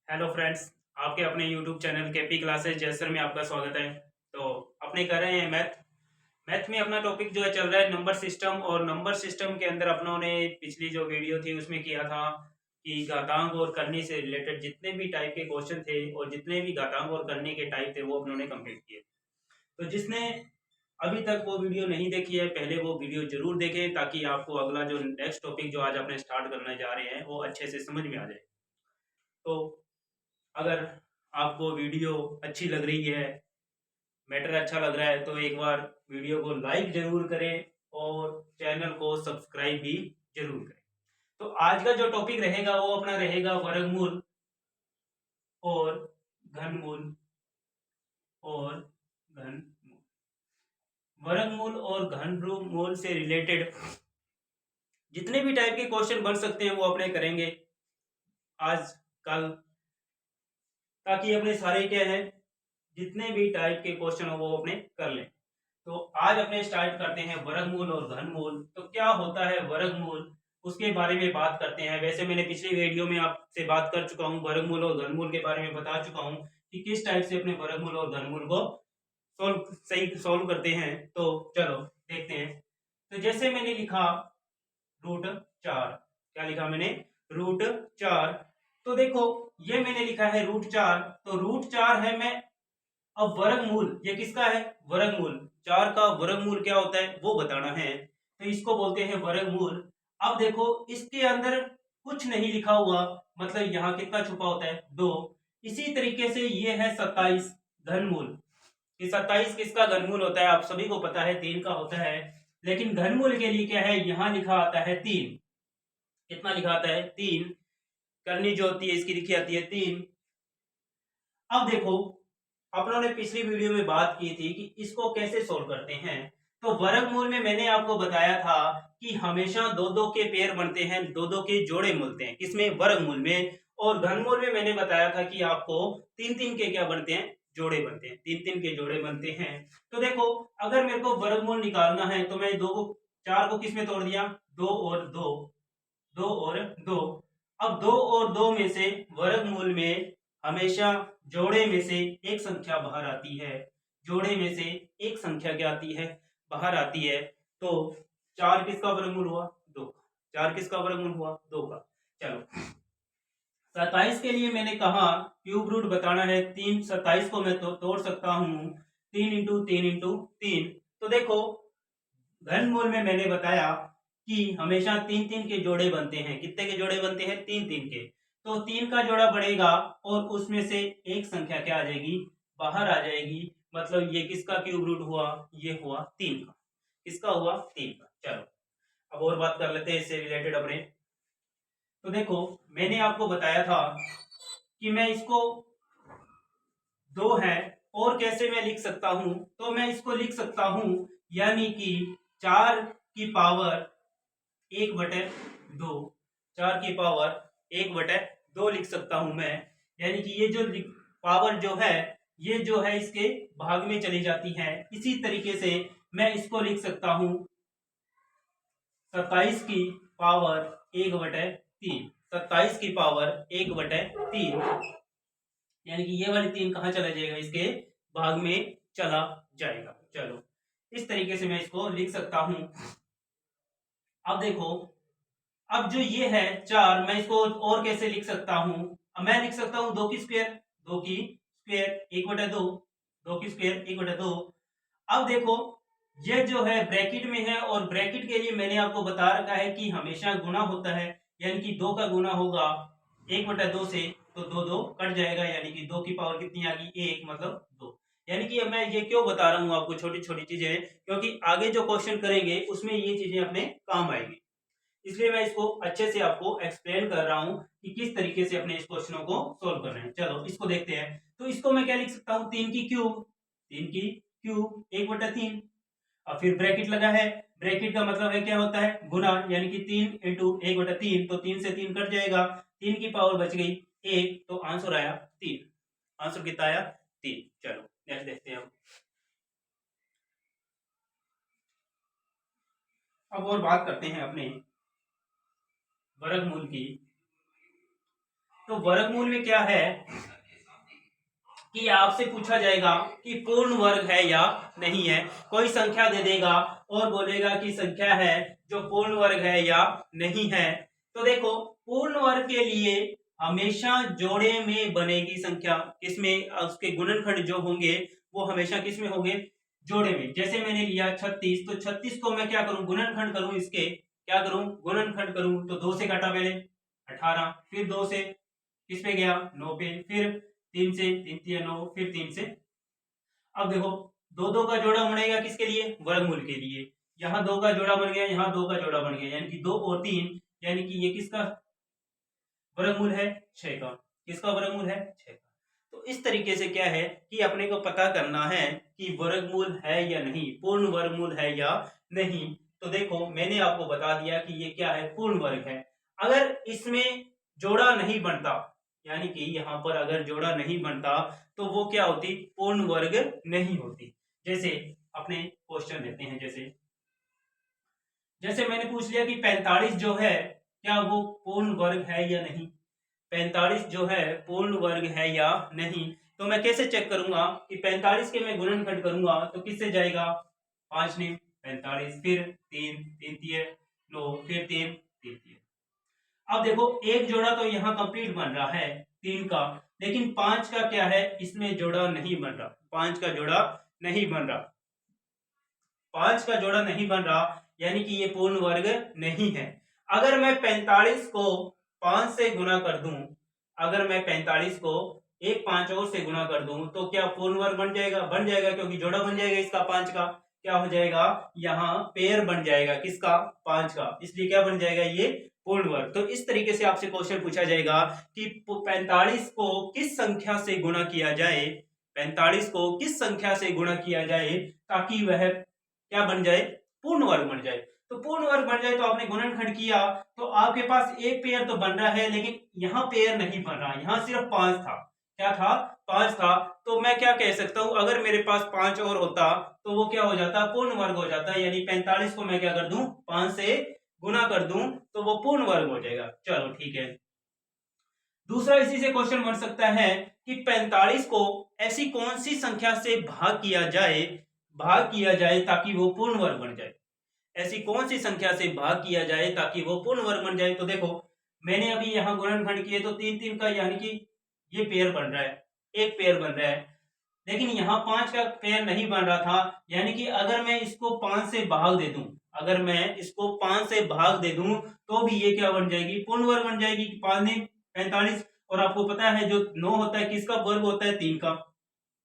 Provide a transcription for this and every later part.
Hello friends, आपके अपने YouTube channel KP classes जैसर में आपका स्वागत है। तो अपने कर रहे हैं मैथ। मैथ में अपना टॉपिक जो है चल रहा है नंबर सिस्टम, और नंबर सिस्टम के अंदर अपनों ने पिछली जो वीडियो थी उसमें किया था कि घातांक और करनी से रिलेटेड जितने भी टाइप के क्वेश्चन थे और जितने भी घातांक और करनी के टाइप थे वो अपनों ने कंप्लीट किए। तो जिसने अभी तक वो वीडियो नहीं देखी है पहले वो वीडियो जरूर देखें, ताकि आपको अगला जो नेक्स्ट टॉपिक जो आज अपने स्टार्ट करने जा रहे हैं वो अच्छे से समझ में आ जाए। तो अगर आपको वीडियो अच्छी लग रही है, मैटर अच्छा लग रहा है, तो एक बार वीडियो को लाइक जरूर करें और चैनल को सब्सक्राइब भी जरूर करें। तो आज का जो टॉपिक रहेगा वो अपना रहेगा वर्गमूल और घनमूल और घनमूल। वर्गमूल और घनमूल से रिलेटेड जितने भी टाइप के क्वेश्चन बन सकते हैं वो अपने करेंगे आज कल, ताकि अपने सारे क्या है जितने भी टाइप के क्वेश्चन हो वो अपने कर लें। तो आज अपने स्टार्ट करते हैं वर्गमूल और घनमूल। तो क्या होता है वर्गमूल, उसके बारे में बात करते हैं। वैसे मैंने पिछली वीडियो में आपसे बात कर चुका हूँ, वर्गमूल और घनमूल के बारे में बता चुका हूँ कि किस टाइप से अपने वर्गमूल और घनमूल को सॉल्व करते हैं। तो चलो देखते हैं। तो जैसे मैंने लिखा √4, क्या लिखा मैंने? √4। तो देखो ये मैंने लिखा है √4, तो √4 है। मैं अब वर्गमूल ये किसका है? वर्गमूल। 4 का वर्गमूल क्या होता है वो बताना है, तो इसको बोलते हैं वर्गमूल। अब देखो इसके अंदर कुछ नहीं लिखा हुआ, मतलब यहाँ कितना छुपा होता है? 2। इसी तरीके से ये है 27 घनमूल। ये 27 किसका घनमूल होता है? आप सभी को पता है 3 का होता है, लेकिन घनमूल के लिए क्या है? यहाँ लिखा आता है 3। कितना लिखा आता है? 3। करनी जो होती है इसकी लिखी आती है 3। अब देखो अपनों ने पिछली वीडियो में बात की थी कि इसको कैसे सोल्व करते हैं। तो वर्गमूल में मैंने आपको बताया था कि हमेशा दो दो के पेयर बनते हैं, दो दो के जोड़े मिलते हैं, किसमें? वर्गमूल में। और घनमूल में मैंने बताया था कि आपको तीन तीन के क्या बनते हैं? जोड़े बनते हैं, तीन तीन के जोड़े बनते हैं। तो देखो अगर मेरे को वर्गमूल निकालना है तो मैं 4 को किस में तोड़ दिया? 2 और 2, 2 और 2। अब 2 और 2 में से वर्गमूल में हमेशा जोड़े में से एक संख्या बाहर आती है। जोड़े में से एक संख्या क्या आती है? बाहर आती है। तो 4 किसका वर्गमूल हुआ? 2 का। 4 किसका वर्गमूल हुआ? 2 का। चलो 27 के लिए मैंने कहा क्यूब रूट बताना है। 3 27 को मैं तो तोड़ सकता हूँ 3 इंटू 3 इंटू 3। तो देखो घनमूल में मैंने बताया कि हमेशा तीन तीन के जोड़े बनते हैं। कितने के जोड़े बनते हैं? तीन तीन के। तो 3 का जोड़ा बढ़ेगा और उसमें से एक संख्या क्या आ जाएगी? बाहर आ जाएगी। मतलब ये किसका क्यूब रूट हुआ? ये हुआ 3 का। किसका हुआ? 3 का। चलो अब और बात कर लेते हैं इससे रिलेटेड अपने। तो देखो मैंने आपको बताया था कि मैं इसको 2 है और कैसे मैं लिख सकता हूं, तो मैं इसको लिख सकता हूं यानी कि 4 की पावर 1/2। 4 की पावर 1/2 लिख सकता हूं मैं। यानी कि ये जो पावर जो है ये जो है इसके भाग में चली जाती है। इसी तरीके से मैं इसको लिख सकता हूं 27 की पावर 1/3। 27 की पावर 1/3, यानी कि ये वाली 3 कहाँ चला जाएगा? इसके भाग में चला जाएगा। चलो इस तरीके से मैं इसको लिख सकता हूं। अब देखो अब जो ये है 4, मैं इसको और कैसे लिख सकता हूं? अब मैं लिख सकता हूं 2 की स्क्वायर। 2 की स्क्वायर 1/2। 2 की स्क्वायर 1/2। अब देखो ये जो है ब्रैकेट में है, और ब्रैकेट के लिए मैंने आपको बता रखा है कि हमेशा गुना होता है। यानी कि 2 का गुना होगा 1/2 से, तो 2 2 कट जाएगा। यानी कि 2 की पावर कितनी आ गई? 1, मतलब 2। यानी कि अब मैं ये क्यों बता रहा हूँ आपको छोटी छोटी चीजें, क्योंकि आगे जो क्वेश्चन करेंगे उसमें ये चीजें अपने काम आएंगी। इसलिए मैं इसको अच्छे से आपको एक्सप्लेन कर रहा हूं कि किस तरीके से अपने इस क्वेश्चनों को सोल्व करना है। चलो इसको देखते हैं। तो इसको मैं क्या लिख सकता हूँ? 3 की क्यूब। 3 की क्यूब 1/3। और फिर ब्रैकेट लगा है। ब्रैकेट का मतलब है क्या होता है? गुना। यानी कि 3 इंटू 1/3, तो 3 से 3 कट जाएगा। 3 की पावर बच गई 1, तो आंसर आया 3। आंसर कितना आया? 3। चलो नेक्स्ट देखते हैं। अब और बात करते हैं अपने वर्गमूल की। तो वर्गमूल में क्या है कि आपसे पूछा जाएगा कि पूर्ण वर्ग है या नहीं है। कोई संख्या दे देगा और बोलेगा कि संख्या है जो पूर्ण वर्ग है या नहीं है। तो देखो, पूर्ण वर्ग के लिए हमेशा जोड़े में बनेगी संख्या, किसमें, उसके गुणनखंड जो होंगे वो हमेशा किसमें होंगे, जोड़े में। जैसे मैंने लिया 36, तो 36 को मैं क्या करूं, गुणनखंड करूं, इसके क्या करूं, गुणनखंड करूं। तो 2 से काटा पहले 18, फिर 2 से किस पे गया, 9 पे, फिर 3 से, 3 3 9, फिर 3 से। अब देखो, दो दो का जोड़ा बनेगा किसके लिए, वर्गमूल के लिए। यहाँ 2 का जोड़ा बन गया, यहाँ 2 का जोड़ा बन गया, यानी कि 2 और 3, यानी कि ये किसका वर्गमूल है, 6 का। किसका वर्गमूल है, 6 का। तो इस तरीके से क्या है कि अपने को पता करना है कि वर्गमूल है या नहीं, पूर्ण वर्गमूल है या नहीं। तो देखो, मैंने आपको बता दिया कि ये क्या है, पूर्ण वर्ग है। अगर इसमें जोड़ा नहीं बनता, यानी कि यहाँ पर अगर जोड़ा नहीं बनता, तो वो क्या होती, पूर्ण वर्ग नहीं होती। जैसे अपने क्वेश्चन देते हैं, जैसे जैसे मैंने पूछ लिया कि 45 जो है क्या वो पूर्ण वर्ग है या नहीं। 45 जो है पूर्ण वर्ग है या नहीं। तो मैं कैसे चेक करूंगा कि 45 के मैं गुणनखंड करूंगा तो किससे जाएगा, 5 ने 45, फिर 3 3 3 9, फिर 3 3 3। अब देखो, एक जोड़ा तो यहाँ कंप्लीट बन रहा है 3 का, लेकिन 5 का क्या है, इसमें जोड़ा नहीं बन रहा, 5 का जोड़ा नहीं बन रहा, 5 का जोड़ा नहीं बन रहा, यानी कि ये पूर्ण वर्ग नहीं है। अगर मैं 45 को 5 से गुना कर दूं, अगर मैं 45 को एक 5 और से गुना कर दूं, तो क्या पूर्ण वर्ग बन जाएगा, बन जाएगा, क्योंकि जोड़ा बन जाएगा इसका 5 का। क्या हो जाएगा, यहाँ पेयर बन जाएगा किसका, 5 का, इसलिए क्या बन जाएगा, ये पूर्ण वर्ग। तो इस तरीके से आपसे क्वेश्चन पूछा जाएगा कि 45 को किस संख्या से गुणा किया जाए, 45 को किस संख्या से गुणा किया जाए ताकि वह क्या बन जाए, पूर्ण वर्ग बन जाए। तो पूर्ण वर्ग बन जाए तो आपने गुणनखंड किया, तो आपके पास एक पेयर तो बन रहा है, लेकिन यहाँ पेयर नहीं बन रहा, यहाँ सिर्फ 5 था। क्या था, 5 था। तो मैं क्या कह सकता हूं, अगर मेरे पास 5 और होता तो वो क्या हो जाता, पूर्ण वर्ग हो जाता, यानी 45 को मैं क्या कर दूं, 5 से गुना कर दूं तो वो पूर्ण वर्ग हो जाएगा। चलो ठीक है। दूसरा इसी से क्वेश्चन बन सकता है कि 45 को ऐसी कौन सी संख्या से भाग किया जाए ताकि वो पूर्ण वर्ग बन जाए। ऐसी कौन सी संख्या से भाग किया जाए ताकि वो पूर्ण वर्ग बन जाए। तो देखो, मैंने अभी यहाँ गुणनखंड किए तो 3 3 का, यानी कि ये पेयर बन रहा है, एक पेयर बन रहा है, लेकिन यहाँ 5 का पेयर नहीं बन रहा था, यानी कि अगर मैं इसको 5 से भाग दे दूं, अगर मैं इसको 5 से भाग दे दूं तो भी ये क्या बन जाएगी, पूर्ण वर्ग बन जाएगी। 5 ने 45, और आपको पता है जो 9 होता है किसका वर्ग होता है, 3 का।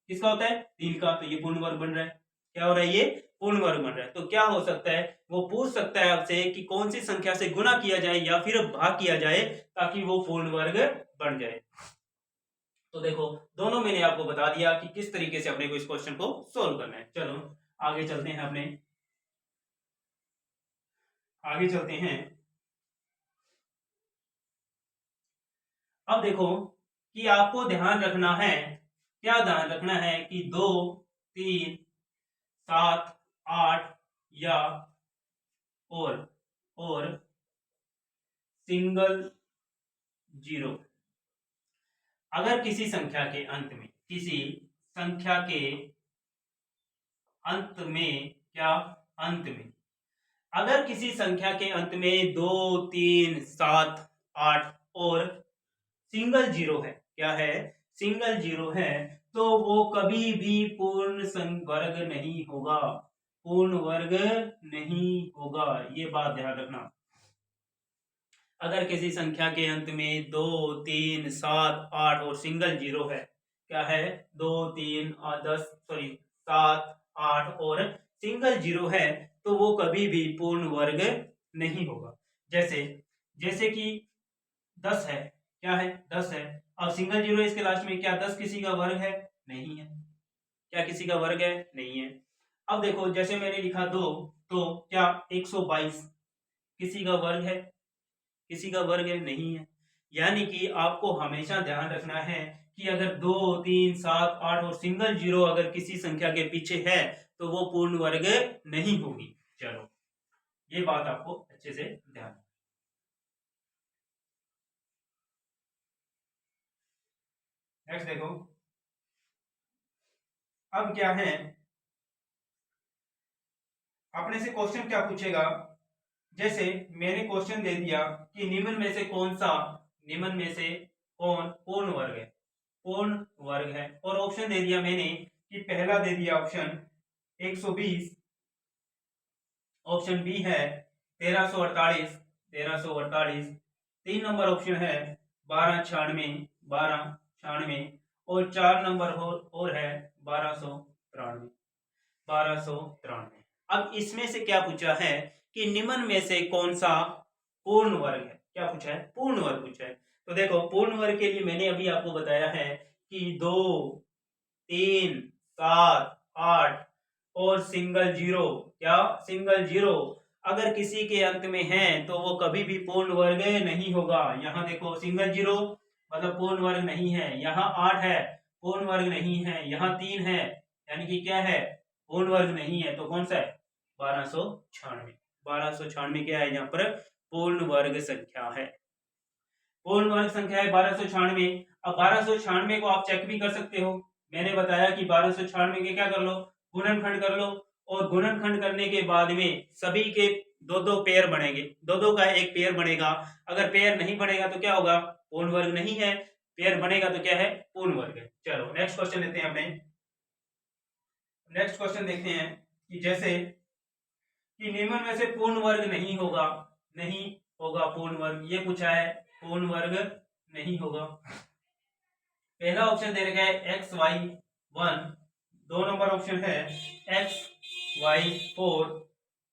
किसका होता है, 3 का। तो ये पूर्ण वर्ग बन रहा है, क्या हो रहा है, ये पूर्ण वर्ग बन रहा है। तो क्या हो सकता है, वो पूछ सकता है आपसे कि कौन सी संख्या से गुना किया जाए या फिर भाग किया जाए ताकि वो पूर्ण वर्ग बन जाए। तो देखो, दोनों मैंने आपको बता दिया कि किस तरीके से अपने को इस क्वेश्चन को सोल्व करना है। चलो आगे चलते हैं, आगे चलते हैं। अब देखो कि आपको ध्यान रखना है, क्या ध्यान रखना है कि 2 3 7 8 या और सिंगल जीरो। अगर किसी संख्या के अंत में, किसी संख्या के अंत में, क्या, अंत में, अगर किसी संख्या के अंत में 2 3 7 8 और सिंगल जीरो है, क्या है, सिंगल जीरो है, तो वो कभी भी पूर्ण वर्ग नहीं होगा, पूर्ण वर्ग नहीं होगा, ये बात ध्यान रखना। अगर किसी संख्या के अंत में 2 3 7 8 और सिंगल जीरो है, क्या है, 2 3 और 10 सॉरी 7 8 और सिंगल जीरो है, तो वो कभी भी पूर्ण वर्ग नहीं होगा। जैसे जैसे कि 10 है, क्या है, 10 है। अब सिंगल जीरो इसके लास्ट में, क्या 10 किसी का वर्ग है, नहीं है। क्या किसी का वर्ग है, नहीं है। अब देखो, जैसे मैंने लिखा 2, तो क्या 122 किसी का वर्ग है, किसी का वर्ग है, नहीं है। यानी कि आपको हमेशा ध्यान रखना है कि अगर 2 3 7 8 और सिंगल जीरो अगर किसी संख्या के पीछे है तो वो पूर्ण वर्ग नहीं होगी। चलो, ये बात आपको अच्छे से ध्यान नेक्स्ट देखो, अब क्या है, अपने से क्वेश्चन क्या पूछेगा, जैसे मैंने क्वेश्चन दे दिया कि निम्न में से कौन पूर्ण वर्ग है, पूर्ण वर्ग है, और ऑप्शन दे दिया मैंने कि पहला दे दिया ऑप्शन 120, ऑप्शन बी है 1348, 3 नंबर ऑप्शन है 1296, और 4 नंबर और है 1293। अब इसमें से क्या पूछा है कि निम्न में से कौन सा पूर्ण वर्ग है, क्या पूछा है, पूर्ण वर्ग पूछा है। तो देखो पूर्ण वर्ग के लिए मैंने अभी आपको बताया है कि 2, 3, 7, 8 और सिंगल जीरो, क्या सिंगल जीरो अगर किसी के अंत में है तो वो कभी भी पूर्ण वर्ग नहीं होगा। यहाँ देखो सिंगल जीरो मतलब पूर्ण वर्ग नहीं है, यहाँ 8 है पूर्ण वर्ग नहीं है, यहाँ 3 है यानी कि क्या है, पूर्ण वर्ग नहीं है। तो कौन सा है, 1296 क्या है यहाँ पर, पूर्ण वर्ग संख्या है, पूर्ण वर्ग संख्या है 1296। अब 1296 को आप चेक भी कर सकते हो, मैंने बताया कि 1296 के क्या कर लो, गुणनखंड कर लो, और गुणनखंड करने के बाद में सभी के दो दो पेयर बनेंगे, दो दो का एक पेयर बनेगा। अगर पेयर नहीं बनेगा तो क्या होगा, पूर्ण वर्ग नहीं है, पेयर बनेगा तो क्या है, पूर्ण वर्ग है। चलो नेक्स्ट क्वेश्चन लेते हैं अपने, नेक्स्ट क्वेश्चन देखते हैं कि जैसे कि निम्न में से पूर्ण वर्ग नहीं होगा, नहीं होगा पूर्ण वर्ग, ये पूछा है पूर्ण वर्ग नहीं होगा। पहला ऑप्शन दे रखा है XY1, 2 नंबर ऑप्शन है XY4,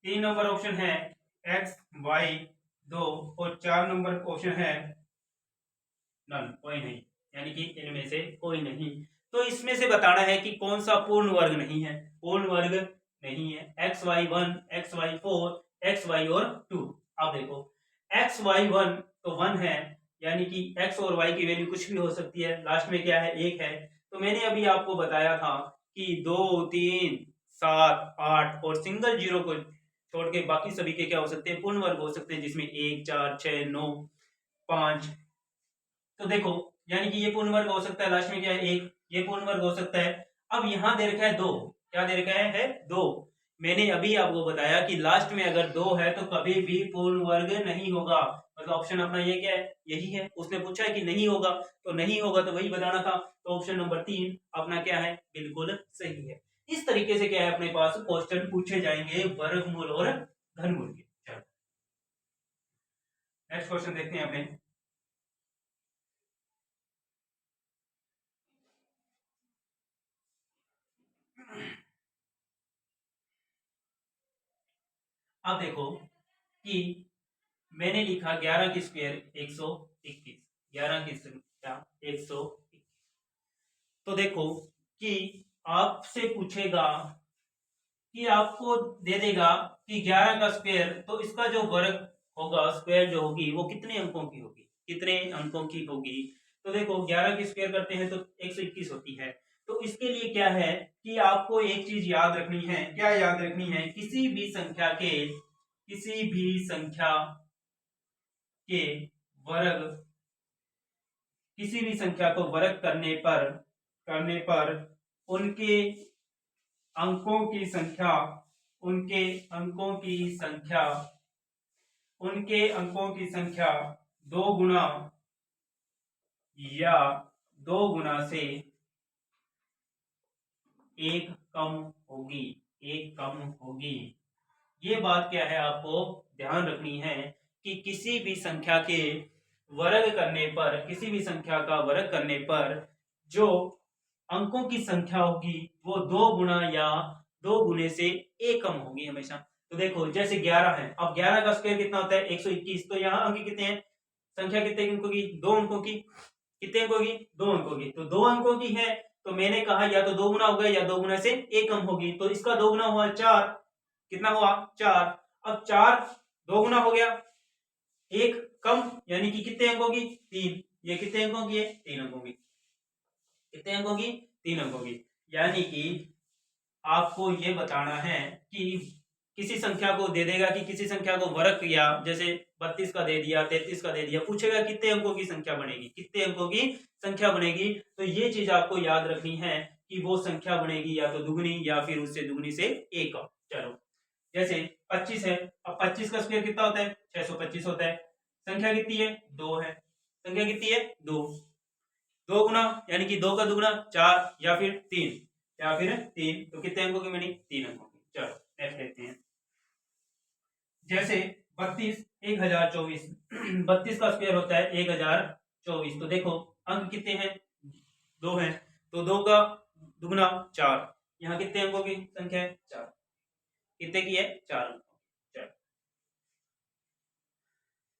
3 नंबर ऑप्शन है XY2, और 4 नंबर ऑप्शन है नन, कोई नहीं, यानी कि इनमें से कोई नहीं। तो इसमें से बताना है कि कौन सा पूर्ण वर्ग नहीं है, पूर्ण वर्ग नहीं है, XY1, XY4, XY और 2। अब देखो XY1 तो 1 है, यानी कि x और y की वैल्यू कुछ भी हो सकती है, लास्ट में क्या है, 1 है। तो मैंने अभी आपको बताया था कि 2, 3, 7, 8 और सिंगल जीरो को छोड़ के बाकी सभी के क्या हो सकते हैं, पूर्ण वर्ग हो सकते हैं, जिसमें 1, 4, 6, 9, 5। तो देखो यानी कि ये पूर्ण वर्ग हो सकता है, लास्ट में क्या है, 1, ये पूर्ण वर्ग हो सकता है। अब यहाँ दे रखा है 2, क्या दे रखा है 2। मैंने अभी आपको बताया कि लास्ट में अगर 2 है तो कभी भी पूर्ण वर्ग नहीं होगा, मतलब ऑप्शन अपना ये क्या है, यही है। उसने पूछा है कि नहीं होगा, तो नहीं होगा तो वही बताना था, तो ऑप्शन नंबर 3 अपना क्या है, बिल्कुल सही है। इस तरीके से क्या है, अपने पास क्वेश्चन पूछे जाएंगे वर्गमूल और घनमूल के। चलो नेक्स्ट क्वेश्चन देखते हैं अपने, अब देखो कि मैंने लिखा 11 की स्क्वायर 121, 11 की संख्या 121। तो देखो कि आपसे पूछेगा कि आपको दे देगा कि 11 का स्क्वायर, तो इसका जो वर्ग होगा, स्क्वायर जो होगी वो कितने अंकों की होगी, कितने अंकों की होगी। तो देखो 11 की स्क्वायर करते हैं तो 121 होती है। तो इसके लिए क्या है कि आपको एक चीज याद रखनी है, क्या याद रखनी है, किसी भी संख्या के वर्ग, किसी भी संख्या को वर्ग करने पर उनके अंकों की संख्या, उनके अंकों की संख्या, उनके अंकों की संख्या 2 गुना या 2 गुना से एक कम होगी, एक कम होगी। ये बात क्या है, आपको ध्यान रखनी है कि किसी भी संख्या के वर्ग करने पर, किसी भी संख्या का वर्ग करने पर जो अंकों की संख्या होगी वो 2 गुना या 2 गुने से एक कम होगी हमेशा। तो देखो जैसे 11 है, अब 11 का स्क्वायर कितना होता है, 121। तो यहाँ अंक कितने हैं, संख्या कितने अंकों की, 2 अंकों की, कितने अंकों की, 2 अंकों की। तो 2 अंकों की है, तो मैंने कहा या तो 2 गुना होगा या 2 गुना से एक कम होगी। तो इसका 2 गुना हुआ 4, कितना हुआ 4। अब 4 2 गुना हो गया, एक कम, यानी कि कितने अंकों की, 3। ये कितने अंकों की है, 3 अंकों की, कितने अंकों की, 3 अंकों की। यानी कि आपको ये बताना है कि किसी संख्या को दे देगा कि किसी संख्या को वर्ग किया, जैसे 32 का दे दिया, 33 का दे दिया, पूछेगा कितने अंकों की संख्या बनेगी, कितने अंकों की संख्या बनेगी। तो ये चीज आपको याद रखनी है कि वो संख्या बनेगी या तो दुगनी या फिर उससे दुगनी से एक। चलो जैसे 25 है, अब 25 का स्क्वायर कितना होता है, 625 होता है। संख्या कितनी है, 2 है। संख्या कितनी है, 2। 2 गुना यानी कि 2 का दुगुना 4 या फिर 3, या फिर 3, तो कितने अंकों की बनी, 3 अंकों की। चलो नेक्स्ट देखते हैं। जैसे 32 1024 32 का स्क्वायर होता है 1024। तो देखो अंक कितने हैं, 2 हैं, तो 2 का दुगुना 4। यहाँ कितने अंकों की संख्या है, 4। कितने की है, 4 अंकों की। चलो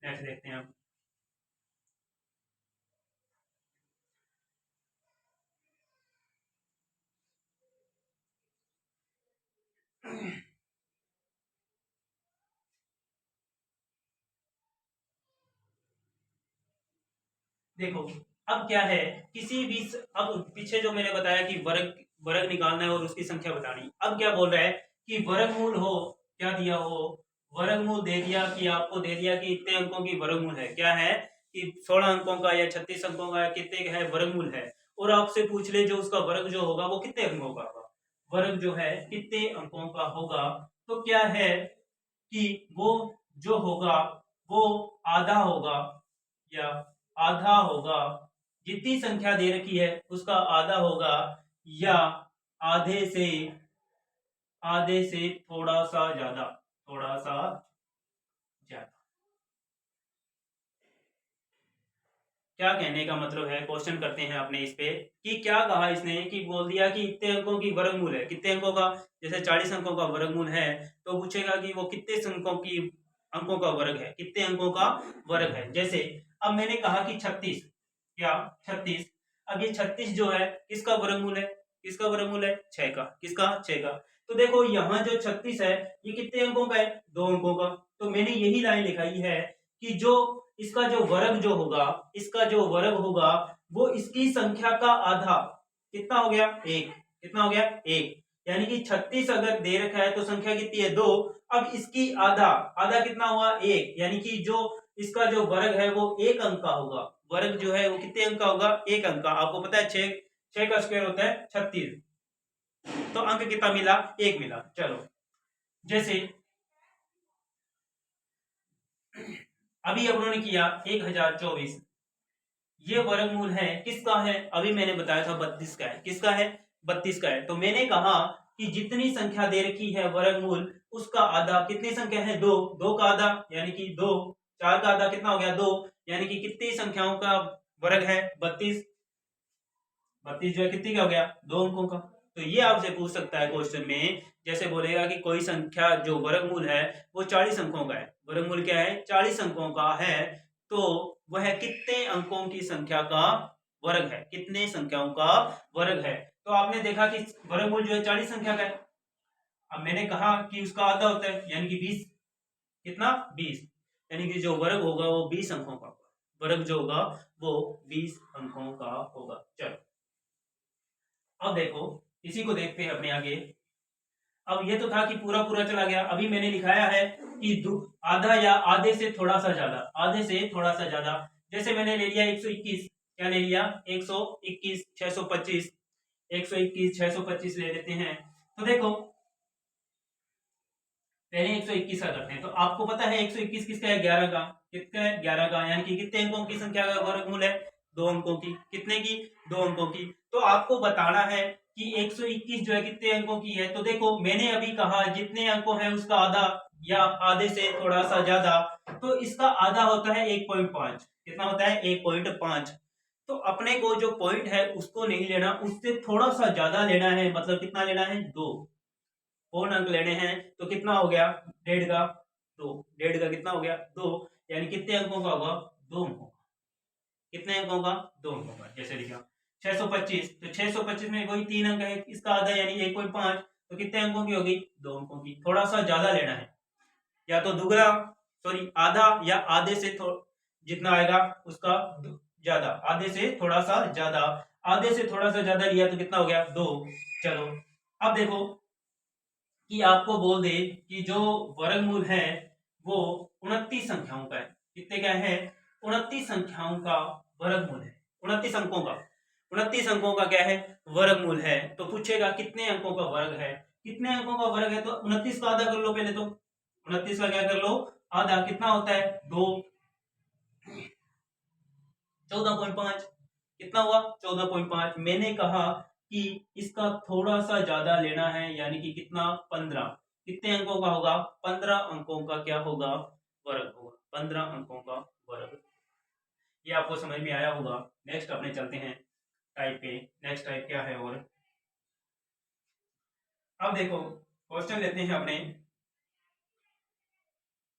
नेक्स्ट देखते हैं हम। देखो अब क्या है, किसी भी अब पीछे जो मैंने बताया कि वर्ग वर्ग निकालना है और उसकी संख्या बतानी। अब क्या बोल रहा है कि वर्गमूल हो, क्या दिया हो, वर्गमूल दे दिया कि आपको दे दिया कि इतने अंकों की वर्गमूल है, क्या है कि 16 अंकों का या 36 अंकों का या कितने का है वर्गमूल है। और आपसे पूछ ले जो उसका वर्ग जो होगा वो कितने अंकों का होगा, वर्ग जो है कितने अंकों का होगा। तो क्या है कि वो जो होगा वो आधा होगा, या आधा होगा, जितनी संख्या दे रखी है उसका आधा होगा, या आधे से थोड़ा सा ज्यादा, थोड़ा सा ज्यादा। क्या कहने का मतलब है, क्वेश्चन करते हैं अपने इस पे कि क्या कहा इसने, कि बोल दिया कि इतने अंकों की वर्गमूल है, कितने अंकों का, जैसे 40 अंकों का वर्गमूल है तो पूछेगा कि वो कितने अंकों का वर्ग है, कितने अंकों का वर्ग है। जैसे अब मैंने कहा कि 36, क्या 36, अब ये 36 जो है किसका वर्गमूल है, किसका वर्गमूल है, 6 का, किसका, 6 का। तो देखो यहाँ जो 36 है ये कितने अंकों का है, 2 अंकों का। तो मैंने यही लाइन लिखाई है कि जो इसका जो वर्ग जो होगा, इसका जो वर्ग होगा वो इसकी संख्या का आधा, कितना हो गया, 1। कितना हो गया, 1। यानी कि 36 अगर दे रखा है तो संख्या कितनी है, 2। अब इसकी आधा, आधा कितना हुआ, 1। यानी कि जो इसका जो वर्ग है वो 1 अंक का होगा। वर्ग जो है वो कितने अंक का होगा, 1 अंक का। आपको पता है 6 का स्क्वायर होता है 36, तो अंक कितना मिला, 1 मिला। चलो जैसे अभी अब उन्होंने किया 1024, ये वर्गमूल है किसका है, अभी मैंने बताया था 32 का है, किसका है, 32 का है। तो मैंने कहा कि जितनी संख्या दे रखी है वर्गमूल उसका आधा, कितनी संख्या है, 2। 2 का आधा यानी कि 2, 4 का आधा कितना हो गया, 2। यानी कि कितनी संख्याओं का वर्ग है, 32। 32 जो है कितनी का हो गया, 2 अंकों का। तो ये आपसे पूछ सकता है क्वेश्चन में, जैसे बोलेगा कि कोई संख्या जो वर्गमूल है वो 40 अंकों का है, वर्गमूल क्या है, 40 अंकों का है, तो वह कितने अंकों की संख्या का वर्ग है, कितने संख्याओं का वर्ग है। तो आपने देखा कि वर्गमूल जो है 40 संख्या का है। अब मैंने कहा कि उसका आधा होता है यानी कि 20, कितना, 20। यानी कि जो वर्ग होगा वो 20 अंकों का होगा, वर्ग जो होगा वो 20 अंकों का होगा। चलो अब देखो इसी को देखते हैं अपने आगे। अब ये तो था कि पूरा पूरा चला गया, अभी मैंने लिखाया है कि आधा या आधे से थोड़ा सा ज्यादा, आधे से थोड़ा सा ज्यादा। जैसे मैंने ले लिया 121, क्या ले लिया, 121 625, 121 625 ले लेते हैं। तो देखो पहले 121 का करते हैं। तो आपको पता है 121 किसका है, 11 का, किसका है, 11 का। यानी कि कितने अंकों की संख्या का वर्गमूल है, 2 अंकों की। कितने की, 2 अंकों की। तो आपको बताना है कि 121 जो है कितने अंकों की है। तो देखो मैंने अभी कहा जितने अंकों है उसका आधा या आधे से थोड़ा सा ज्यादा, तो इसका आधा होता है 1.5। कितना होता है, 1.5। तो अपने को जो पॉइंट है उसको नहीं लेना, उससे थोड़ा सा ज्यादा लेना है, मतलब कितना लेना है, 2 पूर्ण अंक लेने हैं। तो कितना हो गया, 1.5 का 2, 1.5 का कितना हो गया, 2। यानी कितने अंकों का होगा, 2 अंकों का। कितने अंकों का, 2 अंकों का। जैसे लिखा 625, तो 625 में कोई 3 अंक है, इसका आधा यानी 1.5, तो कितने अंकों की होगी, 2 अंकों की। थोड़ा सा ज्यादा लेना है, या तो दुगना, सॉरी आधा, या आधे से जितना आएगा उसका ज्यादा, आधे से थोड़ा सा ज्यादा। आधे से थोड़ा सा ज्यादा लिया तो कितना हो गया, 2। चलो अब देखो कि आपको बोल दे कि जो वर्गमूल है वो 29 संख्याओं का है। कितने का है? 29 संख्याओं का वर्गमूल है। 29 अंकों का, 29 अंकों का क्या है? वर्गमूल है। तो पूछेगा कितने अंकों का वर्ग है। कितने अंकों का वर्ग है? तो 29 का आधा कर लो पहले। तो 29 का क्या कर लो? आधा। कितना होता है? 2। 14.5। कितना हुआ? 14.5। मैंने कहा कि इसका थोड़ा सा ज्यादा लेना है, यानी कि कितना? 15। कितने अंकों का होगा? 15 अंकों का क्या होगा? वर्ग होगा। 15 अंकों का वर्ग। ये आपको समझ में आया होगा। नेक्स्ट अपने चलते हैं टाइप पे। नेक्स्ट टाइप क्या है? और अब देखो क्वेश्चन लेते हैं अपने।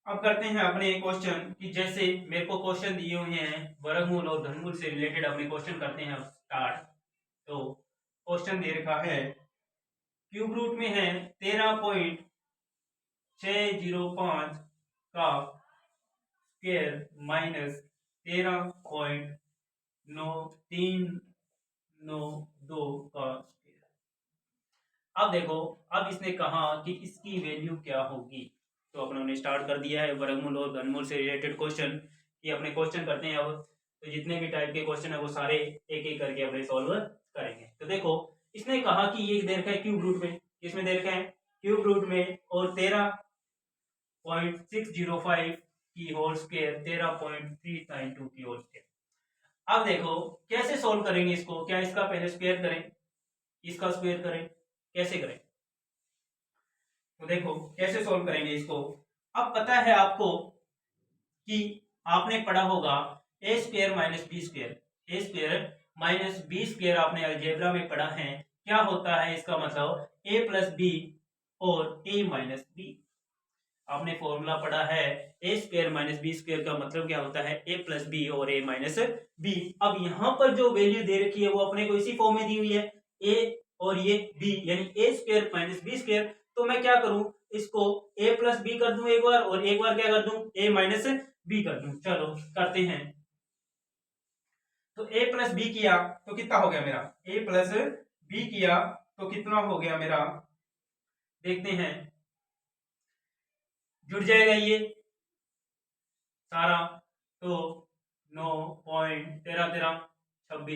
अब करते हैं अपने क्वेश्चन कि जैसे मेरे को क्वेश्चन दिए हुए हैं वर्गमूल और घनमूल से रिलेटेड, अपने क्वेश्चन करते हैं स्टार्ट। तो क्वेश्चन दे रखा है, क्यूब रूट में है 13.605 का स्क्वायर माइनस 13.9392 का स्क्वायर। अब देखो, अब इसने कहा कि इसकी वैल्यू क्या होगी। तो अपने स्टार्ट कर दिया है वर्गमूल और घनमूल से रिलेटेड क्वेश्चन। ये अपने क्वेश्चन करते हैं अब। तो जितने भी टाइप के क्वेश्चन है वो सारे एक एक करके अपने सॉल्व करेंगे। तो देखो, इसने कहा कि ये दे रखा है क्यूब रूट में। किसमें दे रखा है? क्यूब रूट में। और 13.605 की होल स्क्वायर, 13.392 की होल स्क्वायर। अब देखो कैसे सॉल्व करेंगे इसको। क्या इसका पहले स्क्वायर करें, इसका स्क्वायर करें, कैसे करें? तो देखो कैसे सॉल्व करेंगे इसको। अब पता है आपको कि आपने पढ़ा होगा ए स्क्वायर माइनस बी स्क्वायर। ए स्क्वायर माइनस बी स्क्वायर आपने अलजेब्रा में पढ़ा है। क्या होता है इसका मतलब? ए प्लस बी और ए माइनस बी। आपने फॉर्मूला पढ़ा है ए स्क्वायर माइनस बी स्क्वायर का मतलब क्या होता है? ए प्लस बी और ए माइनस बी। अब यहाँ पर जो वैल्यू दे रखी है वो अपने को इसी फॉर्म में दी हुई है, ए और ये बी, यानी ए स्क्वायर माइनस बी स्क्वायर। तो मैं क्या करूं, इसको ए प्लस बी कर दूं एक बार, और एक बार क्या कर दूं? ए माइनस बी कर दूं। चलो करते हैं। तो ए प्लस बी किया तो कितना हो गया मेरा? ए प्लस बी किया तो कितना हो गया मेरा? देखते हैं। जुड़ जाएगा ये सारा। तो 9.13 अब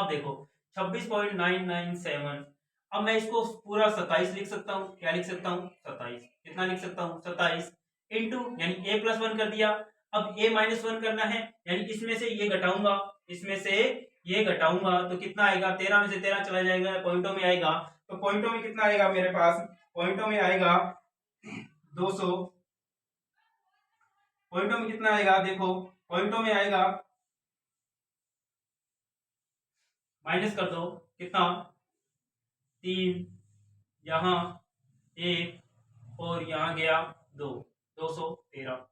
देखो 26.997। अब मैं इसको पूरा 27 लिख सकता हूँ। क्या लिख सकता हूँ? 27। कितना लिख सकता हूँ? 27 इंटू, यानी ए प्लस 1 कर दिया। अब ए माइनस 1 करना है, यानी इसमें से ये घटाऊंगा, इसमें से ये घटाऊंगा तो कितना आएगा? 13 में से 13 चला जाएगा, पॉइंटों में आएगा। तो पॉइंटों में कितना आएगा मेरे पास? पॉइंटों में आएगा 200। पॉइंटों में कितना आएगा? देखो पॉइंटों में आएगा, माइनस कर दो, कितना? 3, यहाँ 1 और यहाँ गया 2, 213।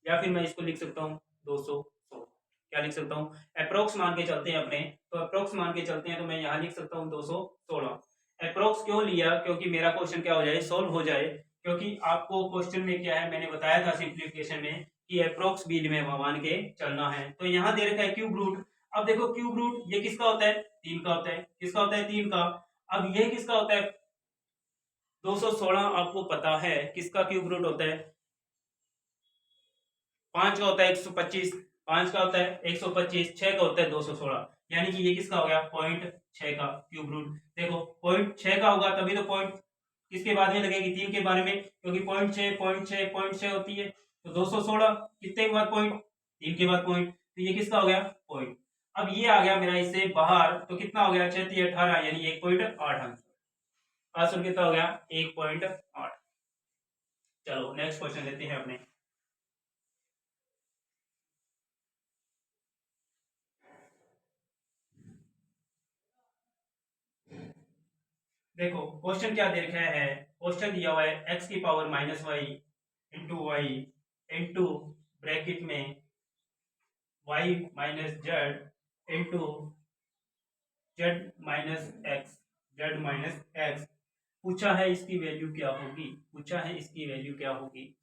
या फिर मैं इसको लिख सकता हूँ 216। क्या लिख सकता हूँ? अप्रोक्स मान के चलते हैं अपने। तो अप्रोक्स मान के चलते हैं तो मैं यहाँ लिख सकता हूँ 216। अप्रोक्स क्यों लिया? क्योंकि मेरा क्वेश्चन क्या हो जाए? सोल्व हो जाए। क्योंकि आपको क्वेश्चन में क्या है, मैंने बताया था सिंप्लीफिकेशन में कि अप्रोक्स बिल में मान के चलना है। तो यहाँ दे रखा है क्यूब रूट। अब देखो क्यूब रूट ये किसका होता है? 3 का होता है। किसका होता है? 3 का। अब ये किसका होता है? 216 आपको पता है किसका क्यूब रूट होता है? 5 का होता है 125, 5 का होता है 125, 6 का होता है 216। यानी कि ये किसका हो गया? पॉइंट 6 का क्यूब रूट। देखो पॉइंट 6 का होगा तभी तो पॉइंट किसके बाद में लगेगी? 3 के बारे में, क्योंकि पॉइंट 6 पॉइंट 6 पॉइंट 6 होती है। तो 216 कितने के बाद पॉइंट? 3 के बाद पॉइंट। तो ये किसका हो गया? पॉइंट। अब ये आ गया मेरा इससे बाहर, तो कितना हो गया? 6 18, यानी 1.8 आंसर। आंसर कितना हो गया? 1.8। चलो नेक्स्ट क्वेश्चन लेते हैं अपने। देखो क्वेश्चन क्या दे रखा है। क्वेश्चन दिया हुआ है x की power minus Y into Y into bracket में y minus Z into Z minus X, Z minus X. पूछा है इसकी वैल्यू क्या होगी। पूछा है इसकी वैल्यू क्या होगी।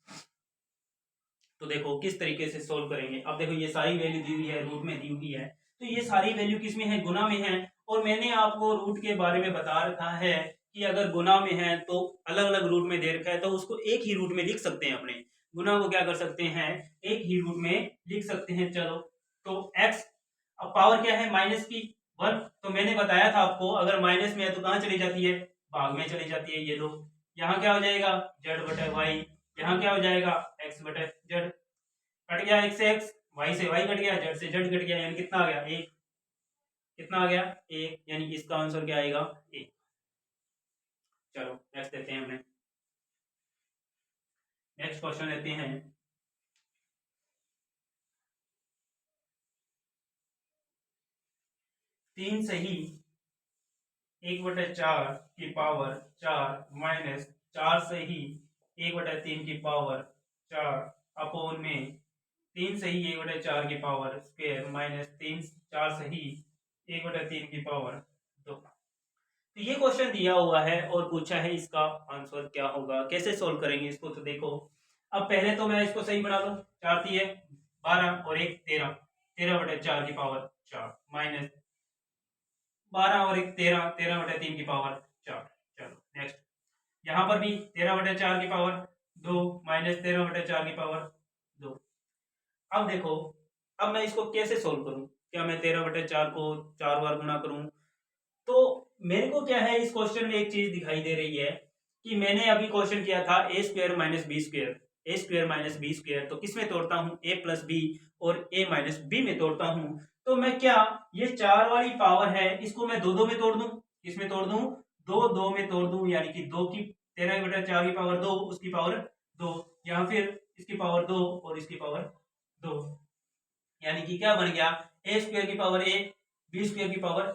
तो देखो किस तरीके से सोल्व करेंगे। अब देखो ये सारी वैल्यू दी हुई है, रूट में दी हुई है। तो ये सारी वैल्यू किस में है? गुना में है। और मैंने आपको रूट के बारे में बता रखा है कि अगर गुना में है तो अलग अलग रूट में दे रखा है तो उसको एक ही रूट में लिख सकते हैं। अपने गुना को क्या कर सकते हैं, एक ही रूट में लिख सकते हैं। चलो तो x, अब पावर क्या है माइनस की 1, तो मैंने बताया था आपको अगर माइनस में है तो कहाँ चली जाती है, भाग में चली जाती है। ये दो, यहाँ क्या हो जाएगा z बटे वाई, यहाँ क्या हो जाएगा x बटे z, कट गया x से x, y से y कट गया, z से z कट गया, यानी कितना आ गया एक, कितना आ गया एक, यानी कि इसका आंसर क्या आएगा एक। चलो नेक्स्ट देते हैं अपने, नेक्स्ट क्वेश्चन लेते हैं। तीन सही 1/4 की पावर 4 माइनस 4 सही 1/3 की पावर 4 अपोन में 3 सही 1/4 की पावर स्क्वायर माइनस 3 4 सही 1/3 की पावर 2। तो ये क्वेश्चन दिया हुआ है और पूछा है इसका आंसर क्या होगा, कैसे सोल्व करेंगे इसको। तो देखो अब पहले तो मैं इसको सही बना लूं, 4 दिए 12 और 1 13, 13/4 की पावर 4 माइनस 12 और 1 13, 13/3 की पावर 4। चलो नेक्स्ट, यहाँ पर भी 13/4 की पावर 2 माइनस 13/4 की पावर 2। अब देखो, अब मैं इसको कैसे सोल्व करूं, क्या मैं 13/4 को 4 बार गुना करूं। तो मेरे को क्या है इस क्वेश्चन में एक चीज दिखाई दे रही है कि मैंने अभी क्वेश्चन किया था ए स्क्वायर माइनस बी स्क्वायर, ए स्क्वायर माइनस बी स्क्वायर, तो किस में तोड़ता हूँ ए प्लस बी और ए माइनस बी में तोड़ता हूँ। तो मैं क्या, ये 4 वाली पावर है इसको मैं दो दो में तोड़ दूं, किसमें तोड़ दूं, दो दो में तोड़ दूं, यानी कि 2 की 13/4 की पावर 2, उसकी पावर 2, या फिर इसकी पावर 2 और इसकी पावर 2, यानी कि क्या बन गया ए स्क्वायर की पावर ए, बी स्क्वायर की पावर